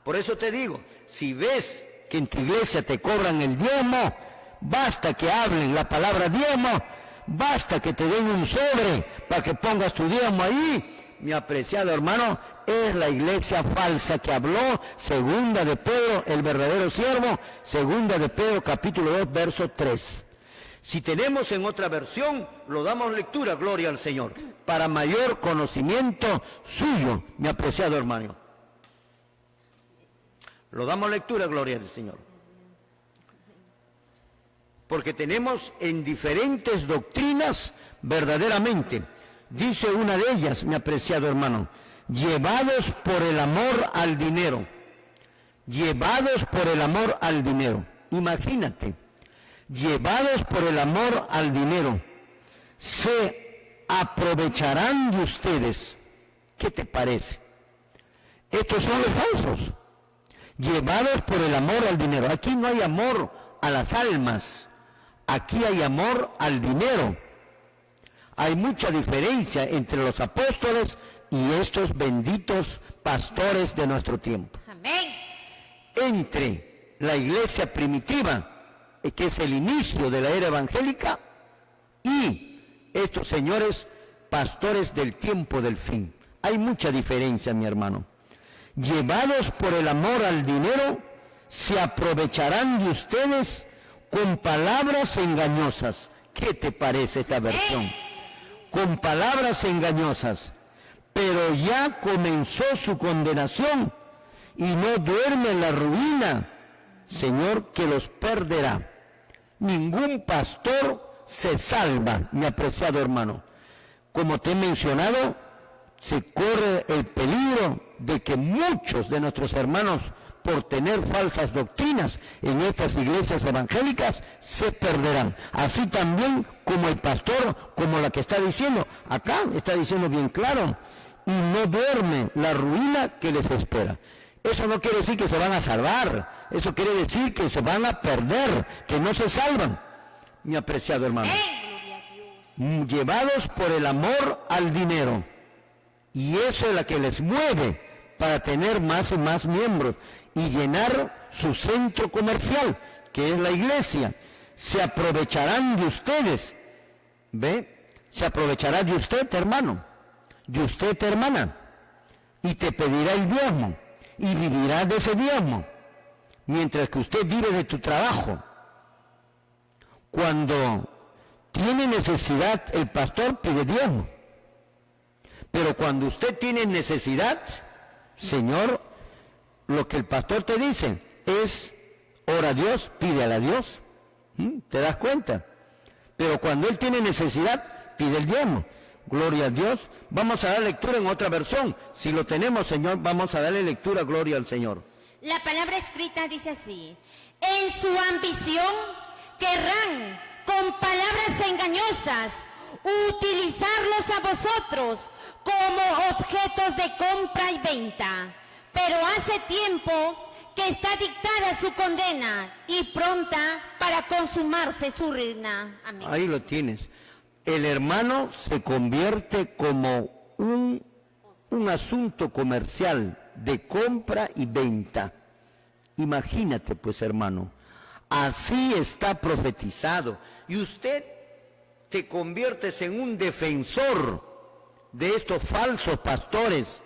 A: Por eso te digo, si ves que en tu iglesia te cobran el diezmo, basta que hablen la palabra diezmo, basta que te den un sobre para que pongas tu diezmo ahí. Mi apreciado hermano, es la iglesia falsa que habló segunda de Pedro, el verdadero siervo, segunda de Pedro capítulo 2, verso 3. Si tenemos en otra versión, lo damos lectura, gloria al Señor, para mayor conocimiento suyo, mi apreciado hermano. Lo damos lectura, gloria al Señor. Porque tenemos en diferentes doctrinas verdaderamente. Dice una de ellas, mi apreciado hermano, llevados por el amor al dinero. Llevados por el amor al dinero. Imagínate, llevados por el amor al dinero, se aprovecharán de ustedes. ¿Qué te parece? Estos son los falsos. Llevados por el amor al dinero. Aquí no hay amor a las almas, aquí hay amor al dinero. Hay mucha diferencia entre los apóstoles y estos benditos pastores de nuestro tiempo.
D: Amén.
A: Entre la iglesia primitiva, que es el inicio de la era evangélica, y estos señores pastores del tiempo del fin. Hay mucha diferencia, mi hermano. Llevados por el amor al dinero, se aprovecharán de ustedes con palabras engañosas. ¿Qué te parece esta versión? Con palabras engañosas. Pero ya comenzó su condenación y no duerme en la ruina, Señor, que los perderá. Ningún pastor se salva, mi apreciado hermano. Como te he mencionado, se corre el peligro de que muchos de nuestros hermanos, por tener falsas doctrinas en estas iglesias evangélicas, se perderán. Así también como el pastor, como la que está diciendo, acá está diciendo bien claro, y no duerme la ruina que les espera. Eso no quiere decir que se van a salvar, eso quiere decir que se van a perder, que no se salvan, mi apreciado hermano. Llevados por el amor al dinero, y eso es la que les mueve para tener más y más miembros y llenar su centro comercial, que es la iglesia. Se aprovecharán de ustedes, ¿ve? Se aprovechará de usted, hermano, de usted, hermana, y te pedirá el diezmo, y vivirá de ese diezmo, mientras que usted vive de tu trabajo. Cuando tiene necesidad, el pastor pide diezmo, pero cuando usted tiene necesidad, Señor, lo que el pastor te dice es, ora a Dios, pídele a Dios. ¿Te das cuenta? Pero cuando él tiene necesidad, pide el diezmo. Gloria a Dios. Vamos a dar lectura en otra versión. Si lo tenemos, Señor, vamos a darle lectura, gloria al Señor.
D: La palabra escrita dice así: en su ambición querrán con palabras engañosas utilizarlos a vosotros como objetos de compra y venta. Pero hace tiempo que está dictada su condena y pronta para consumarse su ruina. Amén.
A: Ahí lo tienes. El hermano se convierte como un asunto comercial de compra y venta. Imagínate, pues, hermano, así está profetizado. Y usted te conviertes en un defensor de estos falsos pastores.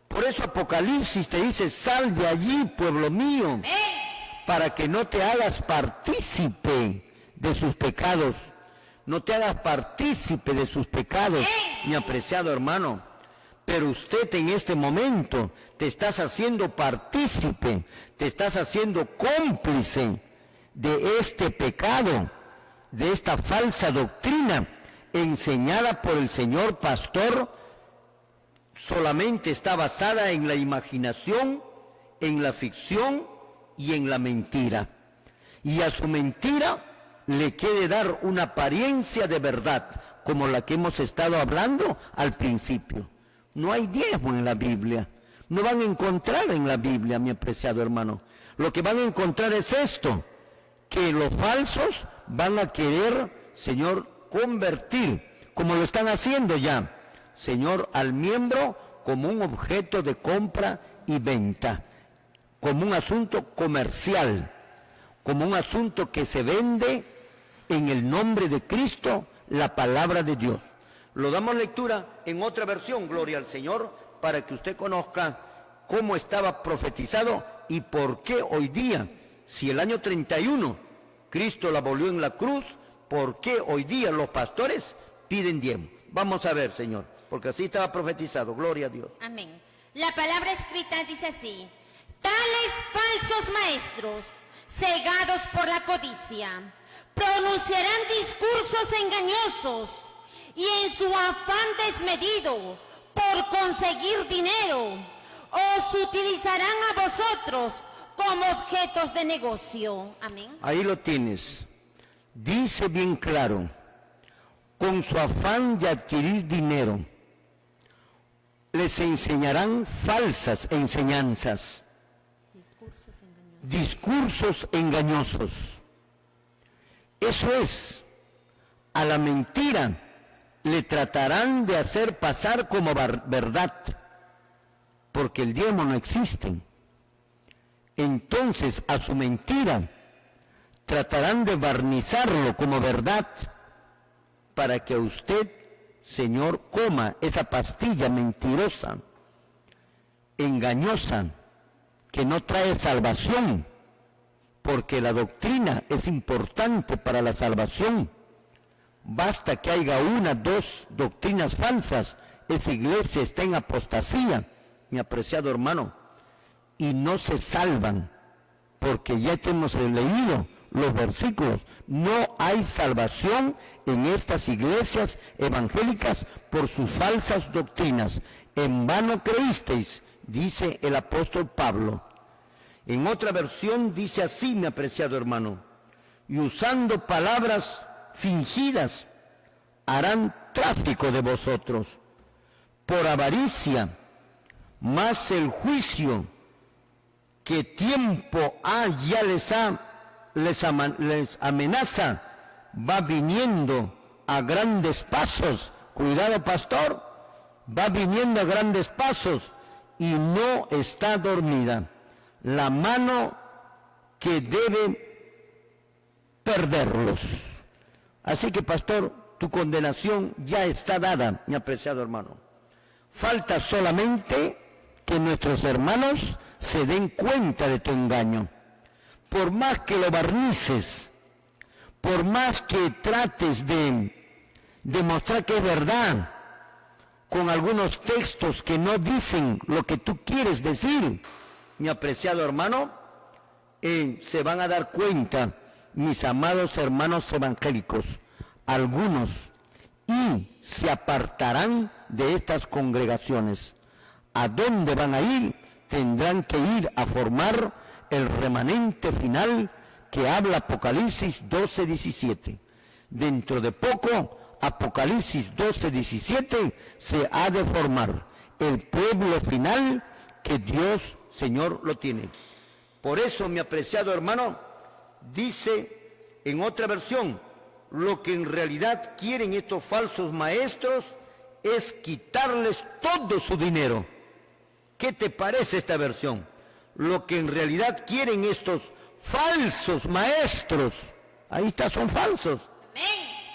A: Por eso Apocalipsis te dice, sal de allí, pueblo mío, para que no te hagas partícipe de sus pecados. No te hagas partícipe de sus pecados, mi apreciado hermano. Pero usted en este momento te estás haciendo partícipe, te estás haciendo cómplice de este pecado, de esta falsa doctrina enseñada por el señor pastor. Solamente está basada en la imaginación, en la ficción y en la mentira. Y a su mentira le quiere dar una apariencia de verdad, como la que hemos estado hablando al principio. No hay diezmo en la Biblia. No van a encontrar en la Biblia, mi apreciado hermano. Lo que van a encontrar es esto, que los falsos van a querer, Señor, convertir, como lo están haciendo ya, Señor, al miembro como un objeto de compra y venta, como un asunto comercial, como un asunto que se vende en el nombre de Cristo, la palabra de Dios. Lo damos lectura en otra versión, gloria al Señor, para que usted conozca cómo estaba profetizado y por qué hoy día, si el año 31 Cristo la abolió en la cruz, ¿por qué hoy día los pastores piden diezmo? Vamos a ver, Señor, porque así estaba profetizado, gloria a Dios.
D: Amén. La palabra escrita dice así: tales falsos maestros, cegados por la codicia, pronunciarán discursos engañosos y en su afán desmedido por conseguir dinero, os utilizarán a vosotros como objetos de negocio. Amén.
A: Ahí lo tienes. Dice bien claro, con su afán de adquirir dinero, les enseñarán falsas enseñanzas, discursos engañosos. Eso es, a la mentira le tratarán de hacer pasar como verdad, porque el diezmo no existe. Entonces a su mentira tratarán de barnizarlo como verdad, para que usted, Señor, coma esa pastilla mentirosa, engañosa, que no trae salvación, porque la doctrina es importante para la salvación. Basta que haya una, dos doctrinas falsas, esa iglesia está en apostasía, mi apreciado hermano, y no se salvan, porque ya que hemos leído los versículos, no hay salvación en estas iglesias evangélicas por sus falsas doctrinas. En vano creísteis, dice el apóstol Pablo. En otra versión dice así, mi apreciado hermano: y usando palabras fingidas harán tráfico de vosotros por avaricia, mas el juicio que tiempo ya les amenaza va viniendo a grandes pasos. Cuidado, pastor, va viniendo a grandes pasos y no está dormida la mano que debe perderlos. Así que, pastor, tu condenación ya está dada, mi apreciado hermano. Falta solamente que nuestros hermanos se den cuenta de tu engaño. Por más que lo barnices, por más que trates de demostrar que es verdad, con algunos textos que no dicen lo que tú quieres decir, mi apreciado hermano, se van a dar cuenta, mis amados hermanos evangélicos, algunos, y se apartarán de estas congregaciones. ¿A dónde van a ir? Tendrán que ir a formar el remanente final que habla Apocalipsis 12:17. Dentro de poco, Apocalipsis 12:17 se ha de formar el pueblo final que Dios, Señor, lo tiene. Por eso, mi apreciado hermano, dice en otra versión, lo que en realidad quieren estos falsos maestros es quitarles todo su dinero. ¿Qué te parece esta versión? Lo que en realidad quieren estos falsos maestros, ahí está, son falsos,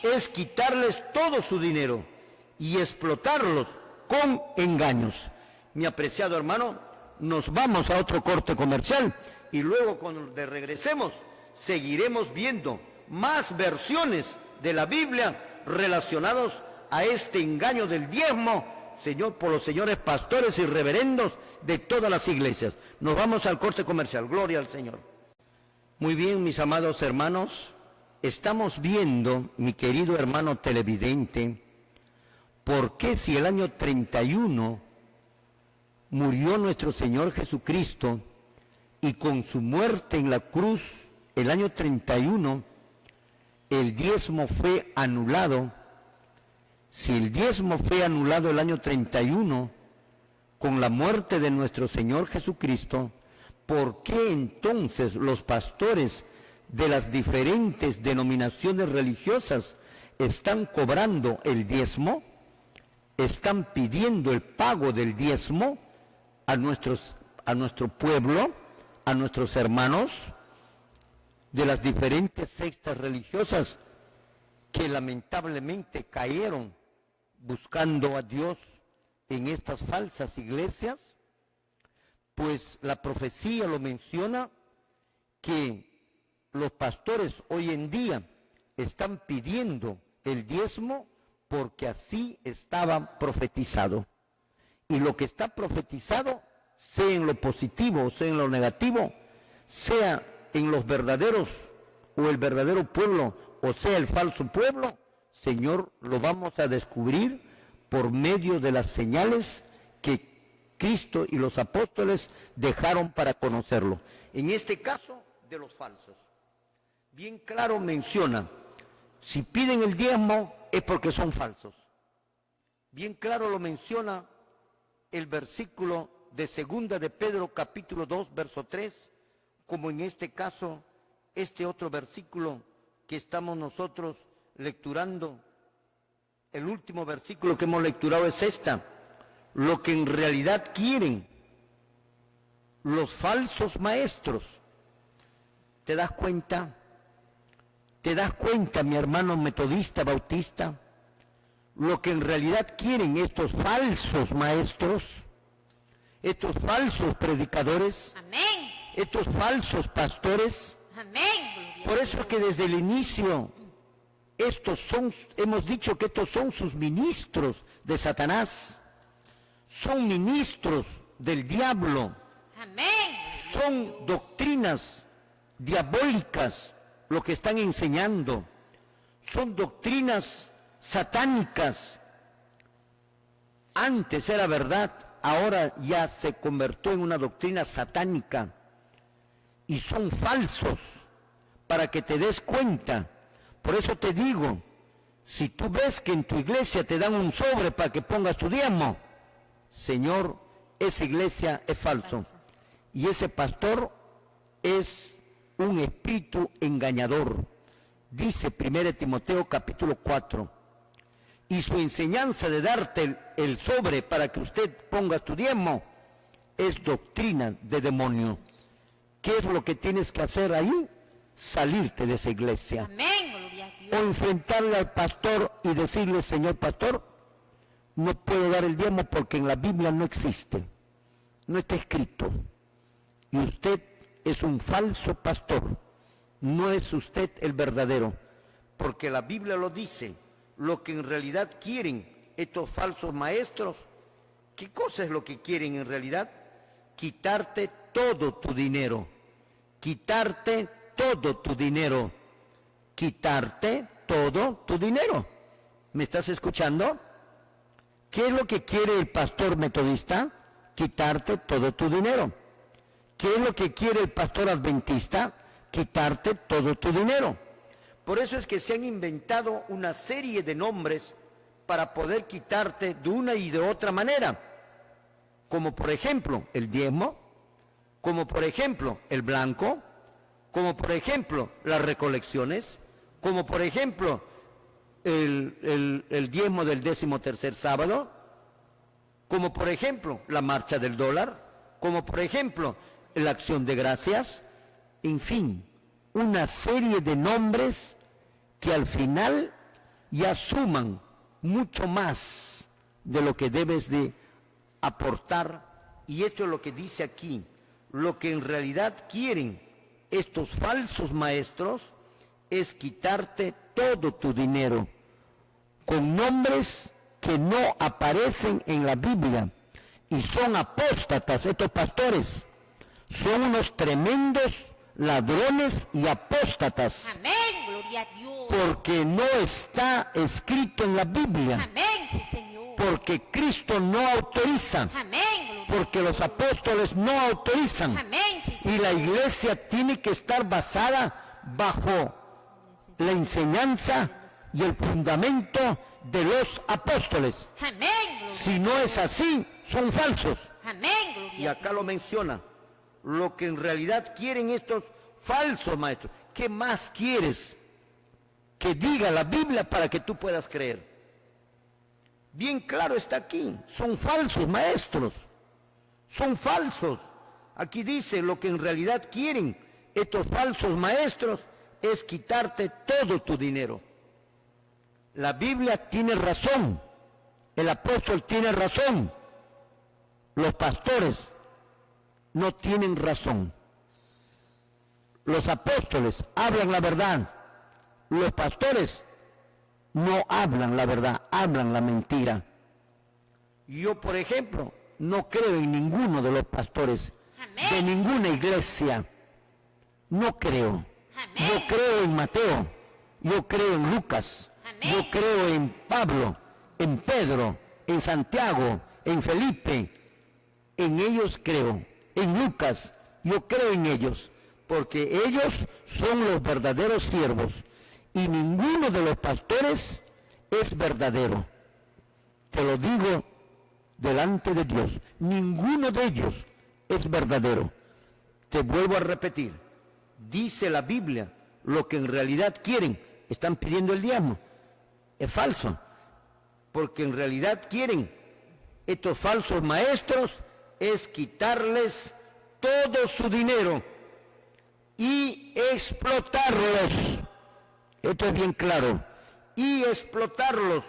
A: es quitarles todo su dinero y explotarlos con engaños. Mi apreciado hermano, nos vamos a otro corte comercial y luego cuando regresemos seguiremos viendo más versiones de la Biblia relacionados a este engaño del diezmo, Señor, por los señores pastores y reverendos de todas las iglesias. Nos vamos al corte comercial. Gloria al Señor. Muy bien, mis amados hermanos, estamos viendo, mi querido hermano televidente, por qué si el año 31 murió nuestro Señor Jesucristo y con su muerte en la cruz, el año 31, el diezmo fue anulado. Si el diezmo fue anulado el año 31, con la muerte de nuestro Señor Jesucristo, ¿por qué entonces los pastores de las diferentes denominaciones religiosas están cobrando el diezmo? ¿Están pidiendo el pago del diezmo a nuestro pueblo, a nuestros hermanos de las diferentes sectas religiosas que lamentablemente cayeron buscando a Dios en estas falsas iglesias? Pues la profecía lo menciona, que los pastores hoy en día están pidiendo el diezmo porque así estaba profetizado. Y lo que está profetizado, sea en lo positivo o sea en lo negativo, sea en los verdaderos o el verdadero pueblo o sea el falso pueblo, Señor, lo vamos a descubrir por medio de las señales que Cristo y los apóstoles dejaron para conocerlo. En este caso, de los falsos. Bien claro menciona, si piden el diezmo es porque son falsos. Bien claro lo menciona el versículo de 2 de Pedro capítulo 2, verso 3, como en este caso, este otro versículo que estamos nosotros lecturando. El último versículo que hemos lecturado es esta: lo que en realidad quieren los falsos maestros. ¿Te das cuenta? ¿Te das cuenta, mi hermano metodista, bautista? Lo que en realidad quieren estos falsos maestros, estos falsos predicadores,
D: Amén.
A: estos falsos pastores.
D: Amén.
A: Por eso es que desde el inicio hemos dicho que estos son sus ministros de Satanás, son ministros del diablo.
D: Amén.
A: Son doctrinas diabólicas lo que están enseñando, son doctrinas satánicas. Antes era verdad, ahora ya se convirtió en una doctrina satánica y son falsos, para que te des cuenta. Por eso te digo, si tú ves que en tu iglesia te dan un sobre para que pongas tu diezmo, Señor, esa iglesia es falso. Y ese pastor es un espíritu engañador. Dice 1 Timoteo capítulo 4. Y su enseñanza de darte el sobre para que usted ponga tu diezmo es doctrina de demonio. ¿Qué es lo que tienes que hacer ahí? Salirte de esa iglesia.
D: Amén. Gloria a Dios.
A: O enfrentarle al pastor y decirle: señor pastor, no puedo dar el diezmo porque en la Biblia no existe, no está escrito. Y usted es un falso pastor, no es usted el verdadero, porque la Biblia lo dice. Lo que en realidad quieren estos falsos maestros, ¿qué cosa es lo que quieren en realidad? Quitarte todo tu dinero, quitarte todo tu dinero, quitarte todo tu dinero. ¿Me estás escuchando? ¿Qué es lo que quiere el pastor metodista? Quitarte todo tu dinero. ¿Qué es lo que quiere el pastor adventista? Quitarte todo tu dinero. Por eso es que se han inventado una serie de nombres para poder quitarte de una y de otra manera, como por ejemplo el diezmo, como por ejemplo el blanco, como por ejemplo las recolecciones, como por ejemplo el diezmo del 13º sábado, como por ejemplo la marcha del dólar, como por ejemplo la acción de gracias, en fin, una serie de nombres que al final ya suman mucho más de lo que debes de aportar Y esto es lo que dice aquí. Lo que en realidad quieren estos falsos maestros es quitarte todo tu dinero con nombres que no aparecen en la Biblia. Y son apóstatas estos pastores. Son unos tremendos ladrones y apóstatas.
D: Amén, gloria a Dios.
A: Porque no está escrito en la Biblia.
D: Amén, sí, Señor.
A: Porque Cristo no autoriza.
D: Amén, gloria.
A: Porque los apóstoles no autorizan.
D: Amén, sí,
A: Y
D: Señor.
A: la iglesia tiene que estar basada bajo la enseñanza y el fundamento de los apóstoles.
D: Amén, gloria.
A: Si no es así, son falsos.
D: Amén, gloria.
A: Y acá lo menciona. Lo que en realidad quieren estos falsos maestros. ¿Qué más quieres que diga la Biblia para que tú puedas creer? Bien claro está aquí. Son falsos maestros. Son falsos. Aquí dice lo que en realidad quieren estos falsos maestros es quitarte todo tu dinero. La Biblia tiene razón. El apóstol tiene razón. Los pastores no tienen razón. Los apóstoles hablan la verdad. Los pastores no hablan la verdad, hablan la mentira. Yo, por ejemplo, no creo en ninguno de los pastores
D: Amén.
A: de ninguna iglesia. No creo.
D: Amén.
A: Yo creo en Mateo, yo creo en Lucas,
D: Amén.
A: yo creo en Pablo, en Pedro, en Santiago, en Felipe. En ellos creo. En Lucas, yo creo en ellos, porque ellos son los verdaderos siervos y ninguno de los pastores es verdadero. Te lo digo delante de Dios, ninguno de ellos es verdadero. Te vuelvo a repetir, dice la Biblia, lo que en realidad quieren, están pidiendo el diezmo, es falso, porque en realidad quieren estos falsos maestros es quitarles todo su dinero y explotarlos. Esto es bien claro. Y explotarlos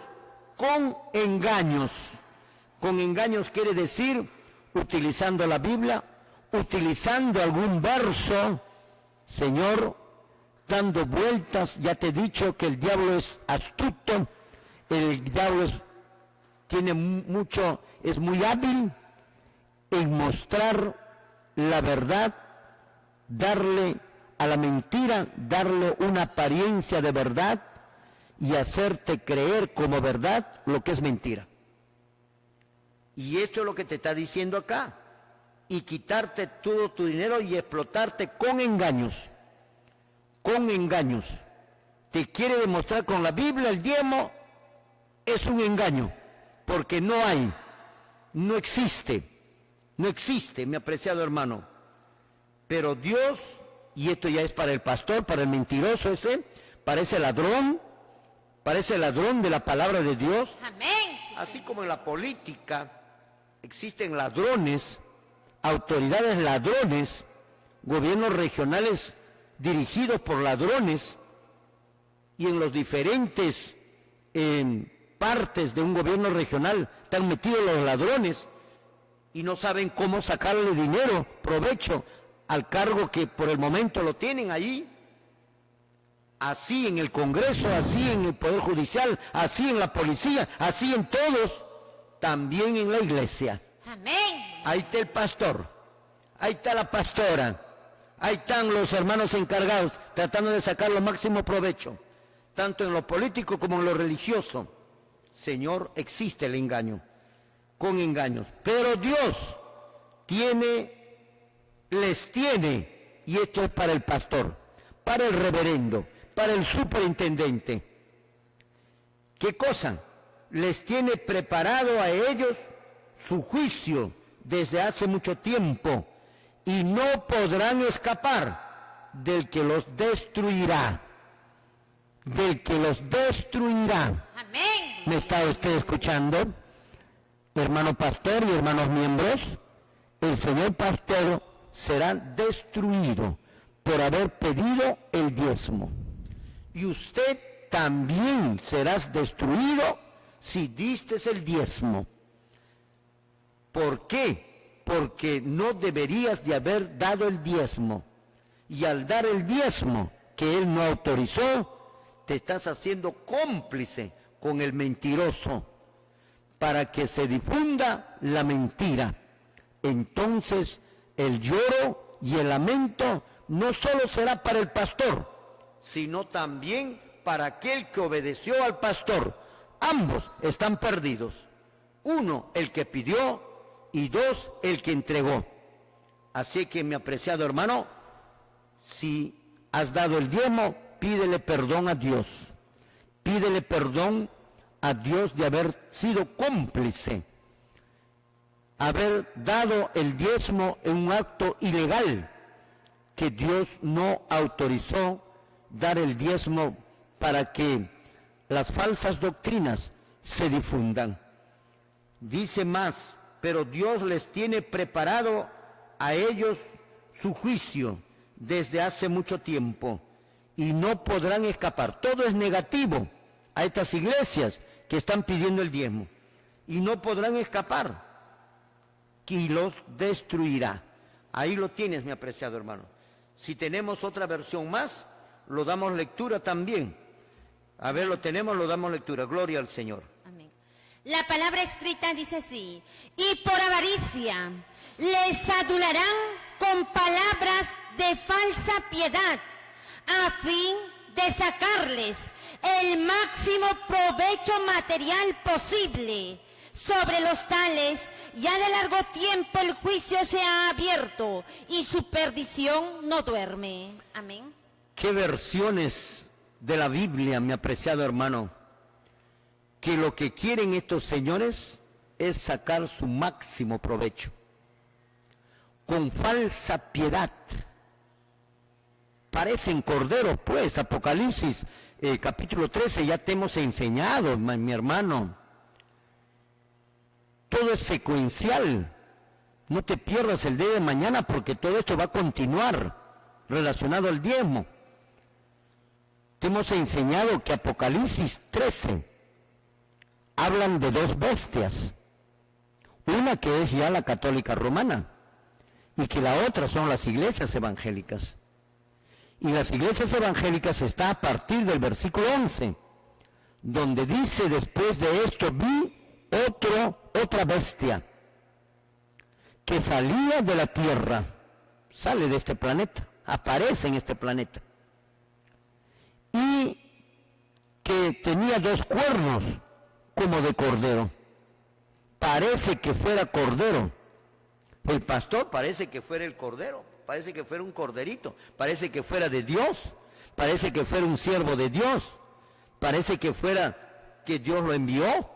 A: con engaños. Con engaños quiere decir utilizando la Biblia, utilizando algún verso, Señor, dando vueltas. Ya te he dicho que el diablo es astuto, el diablo es muy hábil en mostrar la verdad, darle a la mentira, darle una apariencia de verdad y hacerte creer como verdad lo que es mentira. Y esto es lo que te está diciendo acá. Y quitarte todo tu dinero y explotarte con engaños. Con engaños. Te quiere demostrar con la Biblia el diezmo es un engaño. Porque no hay, no existe, mi apreciado hermano. Pero Dios, y esto ya es para el pastor, para el mentiroso ese, para ese ladrón de la palabra de Dios.
D: Amén.
A: Así como en la política existen ladrones, autoridades ladrones, gobiernos regionales dirigidos por ladrones, y en los diferentes partes de un gobierno regional están metidos los ladrones y no saben cómo sacarle dinero, provecho al cargo que por el momento lo tienen allí. Así en el Congreso, así en el Poder Judicial, así en la policía, así en todos, también en la iglesia.
D: Amén.
A: Ahí está el pastor, ahí está la pastora, ahí están los hermanos encargados tratando de sacar lo máximo provecho, tanto en lo político como en lo religioso. Señor, existe el engaño, con engaños, pero Dios les tiene, y esto es para el pastor, para el reverendo, para el superintendente. ¿Qué cosa? Les tiene preparado a ellos su juicio desde hace mucho tiempo y no podrán escapar del que los destruirá. Del que los destruirá.
D: Amén.
A: ¿Me está usted escuchando? Hermano pastor y hermanos miembros, el señor pastor será destruido por haber pedido el diezmo. Y usted también serás destruido si diste el diezmo. ¿Por qué? porque no deberías de haber dado el diezmo. Y al dar el diezmo que él no autorizó, te estás haciendo cómplice con el mentiroso para que se difunda la mentira. Entonces el lloro y el lamento no solo será para el pastor, sino también para aquel que obedeció al pastor. Ambos están perdidos. Uno, el que pidió, y dos, el que entregó. Así que, mi apreciado hermano, si has dado el diezmo, pídele perdón a Dios. Pídele perdón a Dios de haber sido cómplice, haber dado el diezmo en un acto ilegal, que Dios no autorizó dar el diezmo para que las falsas doctrinas se difundan. Dice más, pero Dios les tiene preparado a ellos su juicio desde hace mucho tiempo y no podrán escapar. Todo es negativo a estas iglesias que están pidiendo el diezmo y no podrán escapar, y los destruirá. Ahí lo tienes, mi apreciado hermano. Si tenemos otra versión más, lo damos lectura también. A ver, lo tenemos, lo damos lectura. Gloria al Señor.
D: Amén. La palabra escrita dice así: y por avaricia les adularán con palabras de falsa piedad, a fin de sacarles el máximo provecho material posible. Sobre los tales ya de largo tiempo el juicio se ha abierto y su perdición no duerme. Amén.
A: ¿Qué versiones de la Biblia, mi apreciado hermano? Que lo que quieren estos señores es sacar su máximo provecho con falsa piedad. Parecen corderos, pues. Apocalipsis capítulo 13 ya te hemos enseñado, mi hermano. Todo es secuencial. No te pierdas el día de mañana, porque todo esto va a continuar relacionado al diezmo. Te hemos enseñado que Apocalipsis 13 hablan de dos bestias. Una que es ya la católica romana y que la otra son las iglesias evangélicas. Y las iglesias evangélicas está a partir del versículo 11, donde dice: después de esto vi otra bestia que salía de la tierra, sale de este planeta, aparece en este planeta, y que tenía dos cuernos como de cordero. Parece que fuera cordero. El pastor parece que fuera el cordero, parece que fuera un corderito, parece que fuera de Dios, parece que fuera un siervo de Dios, parece que fuera que Dios lo envió.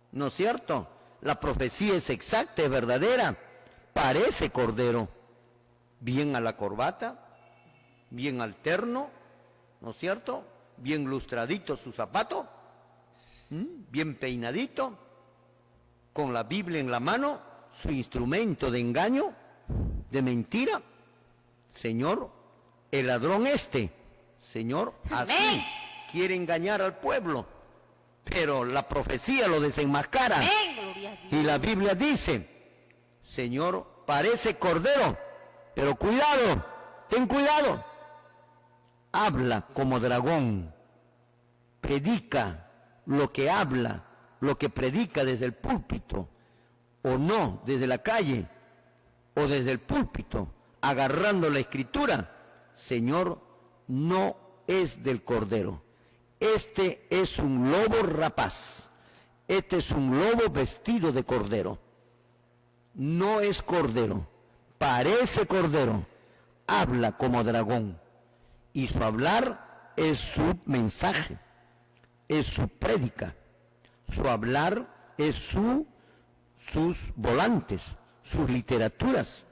A: ¿No es cierto? La profecía es exacta, es verdadera. Parece cordero, bien a la corbata, bien alterno, ¿no es cierto? Bien lustradito su zapato, bien peinadito, con la Biblia en la mano, su instrumento de engaño, de mentira. Señor, el ladrón Señor, así quiere engañar al pueblo. Pero la profecía lo desenmascara. Y la Biblia dice: Señor, parece cordero, pero cuidado, ten cuidado. Habla como dragón, predica lo que habla, lo que predica desde el púlpito, o no, desde la calle, o desde el púlpito, agarrando la escritura. Señor, no es del cordero. Este es un lobo rapaz, este es un lobo vestido de cordero. No es cordero, parece cordero, habla como dragón, y su hablar es su mensaje, es su prédica, su hablar es sus volantes, sus literaturas.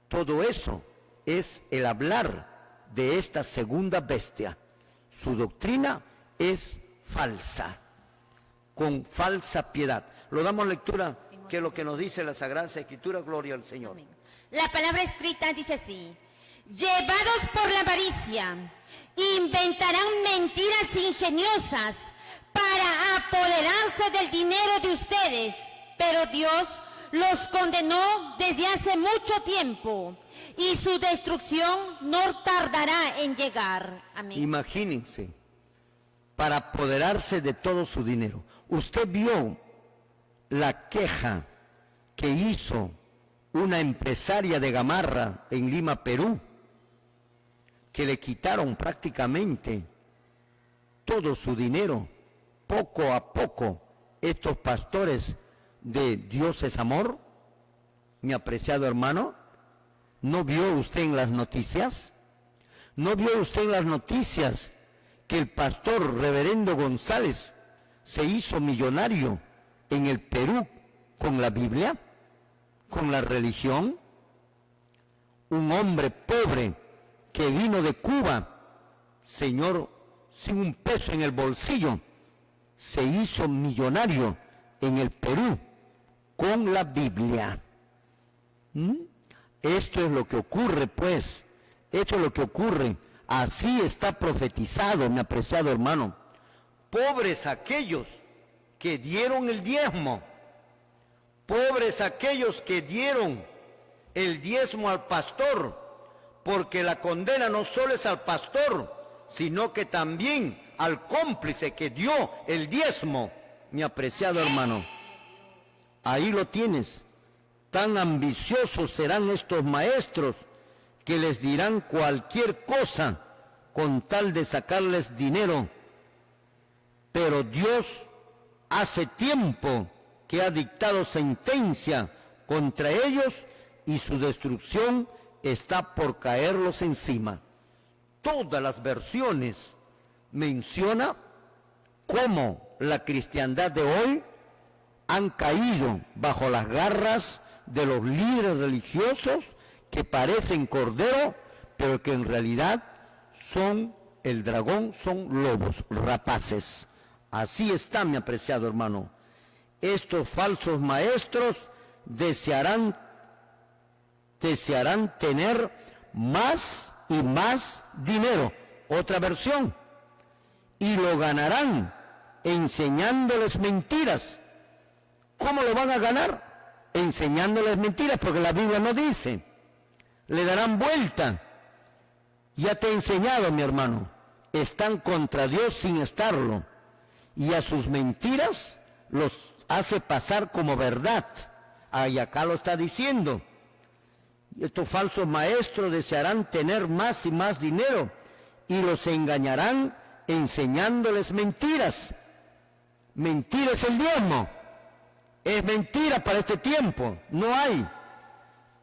A: Todo eso es el hablar de esta segunda bestia. Su doctrina es falsa, con falsa piedad. Lo damos lectura, que es lo que nos dice la Sagrada Escritura. Gloria al Señor.
D: Amén. La palabra escrita dice así: llevados por la avaricia, inventarán mentiras ingeniosas para apoderarse del dinero de ustedes, pero Dios los condenó desde hace mucho tiempo y su destrucción no tardará en llegar. Amén.
A: Imagínense, para apoderarse de todo su dinero. Usted vio la queja que hizo una empresaria de Gamarra en Lima, Perú, que le quitaron prácticamente todo su dinero, poco a poco, estos pastores de Dios es amor. Mi apreciado hermano, ¿no vio usted en las noticias? ¿No vio usted en las noticias que el pastor reverendo González se hizo millonario en el Perú con la Biblia, con la religión? Un hombre pobre que vino de Cuba, señor, sin un peso en el bolsillo, se hizo millonario en el Perú con la Biblia. Esto es lo que ocurre, pues. Esto es lo que ocurre. Así está profetizado, mi apreciado hermano. Pobres aquellos que dieron el diezmo. Pobres aquellos que dieron el diezmo al pastor, porque la condena no solo es al pastor, sino que también al cómplice que dio el diezmo, mi apreciado hermano. Ahí lo tienes. Tan ambiciosos serán estos maestros que les dirán cualquier cosa con tal de sacarles dinero. Pero Dios hace tiempo que ha dictado sentencia contra ellos y su destrucción está por caerlos encima. Todas las versiones menciona cómo la cristiandad de hoy han caído bajo las garras de los líderes religiosos que parecen cordero, pero que en realidad son el dragón, son lobos rapaces. Así está, mi apreciado hermano. Estos falsos maestros desearán tener más y más dinero. Otra versión. Y lo ganarán enseñándoles mentiras. ¿Cómo lo van a ganar? Enseñándoles mentiras, porque la Biblia no dice. Le darán vuelta. Ya te he enseñado, mi hermano. Están contra Dios sin estarlo. Y a sus mentiras los hace pasar como verdad. Ahí acá lo está diciendo. Estos falsos maestros desearán tener más y más dinero y los engañarán enseñándoles mentiras. Mentira es el diezmo. Es mentira para este tiempo. No hay.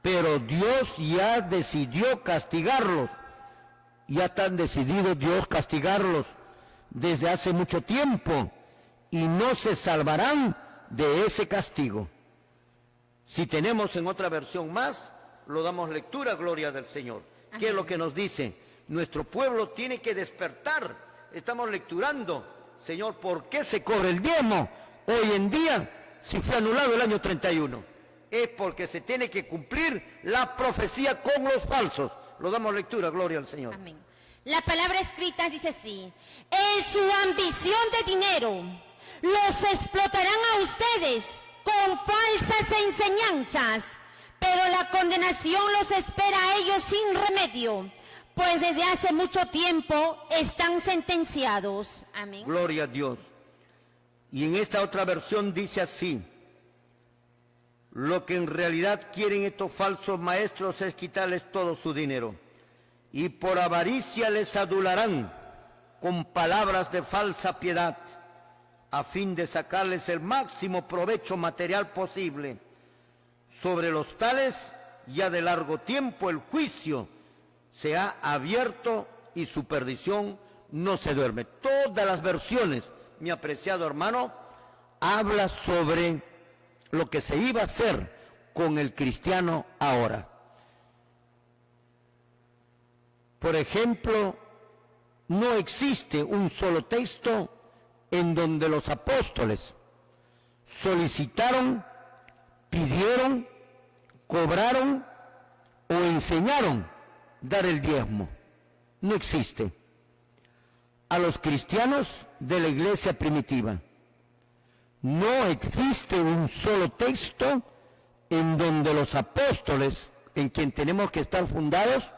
A: Pero Dios ya decidió castigarlos. Ya están decididos Dios castigarlos desde hace mucho tiempo y no se salvarán de ese castigo. Si tenemos en otra versión más, lo damos lectura, gloria del Señor. Amén. ¿Qué es lo que nos dice? Nuestro pueblo tiene que despertar. Estamos lecturando, Señor, ¿por qué se cobra el diezmo hoy en día si fue anulado el año 31? Es porque se tiene que cumplir la profecía con los falsos. Lo damos lectura, gloria al Señor.
D: Amén. La palabra escrita dice así: en su ambición de dinero los explotarán a ustedes con falsas enseñanzas, pero la condenación los espera a ellos sin remedio, pues desde hace mucho tiempo están sentenciados. Amén.
A: Gloria a Dios. Y en esta otra versión dice así: lo que en realidad quieren estos falsos maestros es quitarles todo su dinero, y por avaricia les adularán con palabras de falsa piedad, a fin de sacarles el máximo provecho material posible. Sobre los tales, ya de largo tiempo el juicio se ha abierto y su perdición no se duerme. Todas las versiones, mi apreciado hermano, habla sobre lo que se iba a hacer con el cristiano ahora. Por ejemplo, no existe un solo texto en donde los apóstoles solicitaron, pidieron, cobraron o enseñaron dar el diezmo. No existe. A los cristianos de la iglesia primitiva no existe un solo texto en donde los apóstoles, en quien tenemos que estar fundados,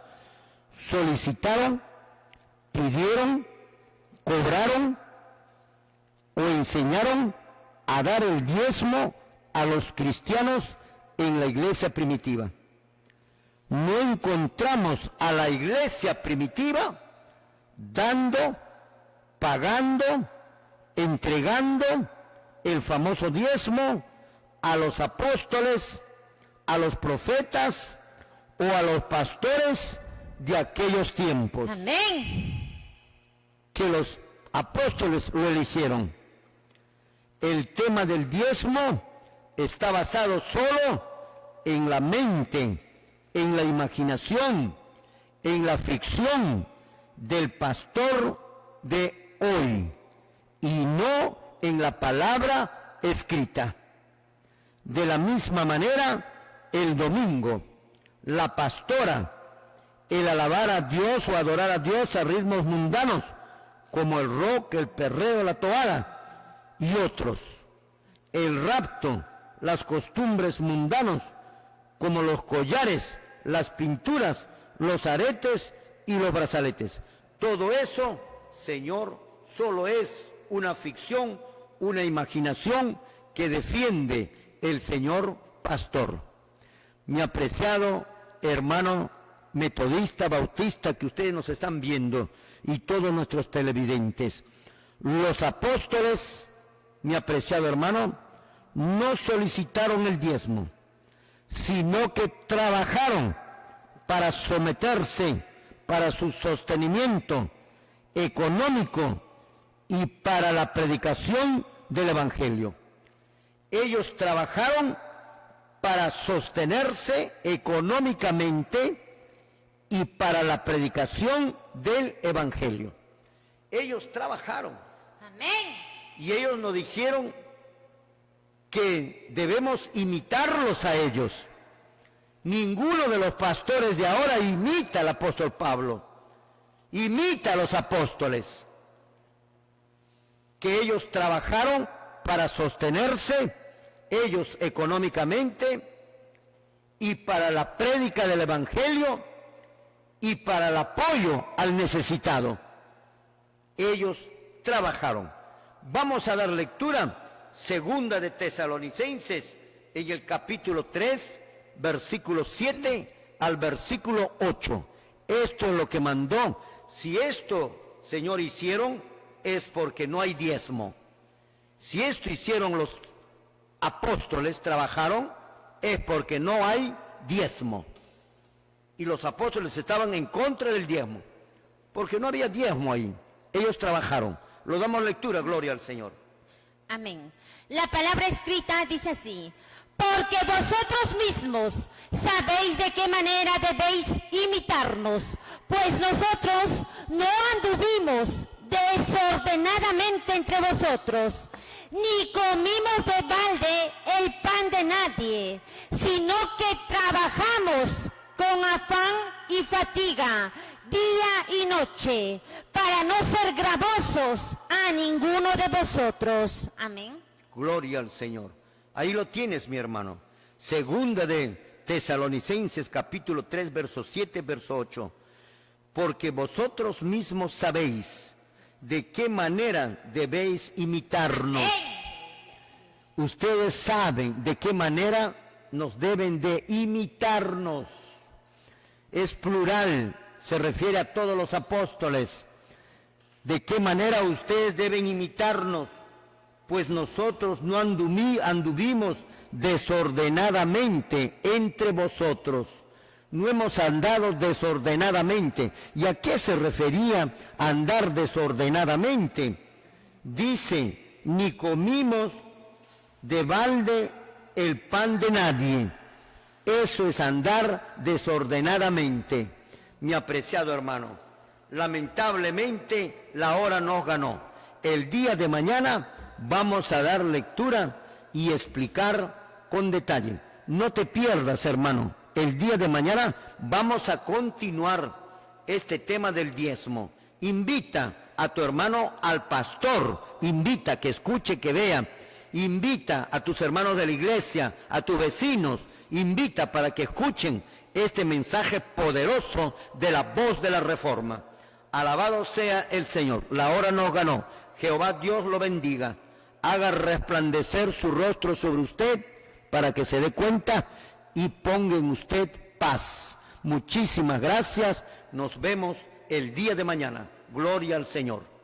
A: solicitaron, pidieron, cobraron o enseñaron a dar el diezmo a los cristianos en la iglesia primitiva. No encontramos a la iglesia primitiva dando, pagando, entregando el famoso diezmo a los apóstoles, a los profetas o a los pastores de aquellos tiempos.
D: Amén.
A: Que los apóstoles lo eligieron. El tema del diezmo está basado solo en la mente, en la imaginación, en la ficción del pastor de hoy y no en la palabra escrita. De la misma manera, el domingo, la pastora, el alabar a Dios o adorar a Dios a ritmos mundanos, como el rock, el perreo, la toada y otros. El rapto, las costumbres mundanos, como los collares, las pinturas, los aretes y los brazaletes. Todo eso, Señor, solo es una ficción, una imaginación que defiende el Señor pastor. Mi apreciado hermano metodista, bautista, que ustedes nos están viendo, y todos nuestros televidentes, los apóstoles, mi apreciado hermano, no solicitaron el diezmo, sino que trabajaron para someterse, para su sostenimiento económico y para la predicación del Evangelio. Ellos trabajaron para sostenerse económicamente y para la predicación del Evangelio. Ellos trabajaron.
D: Amén.
A: Y ellos nos dijeron que debemos imitarlos a ellos. Ninguno de los pastores de ahora imita al apóstol Pablo, imita a los apóstoles, que ellos trabajaron para sostenerse, ellos económicamente, y para la prédica del Evangelio, y para el apoyo al necesitado. Ellos trabajaron. Vamos a dar lectura, segunda de Tesalonicenses, en el capítulo 3, versículo 7 al versículo 8. Esto es lo que mandó. Si esto, Señor, hicieron, es porque no hay diezmo. Si esto hicieron los apóstoles, trabajaron, es porque no hay diezmo. Y los apóstoles estaban en contra del diezmo, porque no había diezmo ahí. Ellos trabajaron. Lo damos lectura, gloria al Señor.
D: Amén. La palabra escrita dice así: porque vosotros mismos sabéis de qué manera debéis imitarnos, pues nosotros no anduvimos desordenadamente entre vosotros, ni comimos de balde el pan de nadie, sino que trabajamos con afán y fatiga, día y noche, para no ser gravosos a ninguno de vosotros. Amén.
A: Gloria al Señor. Ahí lo tienes, mi hermano. Segunda de Tesalonicenses, capítulo 3, verso 7, verso 8. Porque vosotros mismos sabéis de qué manera debéis imitarnos. Ustedes saben de qué manera nos deben de imitarnos. Es plural, se refiere a todos los apóstoles. ¿De qué manera ustedes deben imitarnos? Pues nosotros no anduvimos desordenadamente entre vosotros. No hemos andado desordenadamente. ¿Y a qué se refería andar desordenadamente? Dice, ni comimos de balde el pan de nadie. Eso es andar desordenadamente. Mi apreciado hermano, lamentablemente la hora nos ganó. El día de mañana vamos a dar lectura y explicar con detalle. No te pierdas, hermano. El día de mañana vamos a continuar este tema del diezmo. Invita a tu hermano al pastor, invita que escuche, que vea, invita a tus hermanos de la iglesia, a tus vecinos, invita para que escuchen este mensaje poderoso de la voz de la Reforma. Alabado sea el Señor. La hora nos ganó. Jehová Dios lo bendiga. Haga resplandecer su rostro sobre usted para que se dé cuenta y ponga en usted paz. Muchísimas gracias. Nos vemos el día de mañana. Gloria al Señor.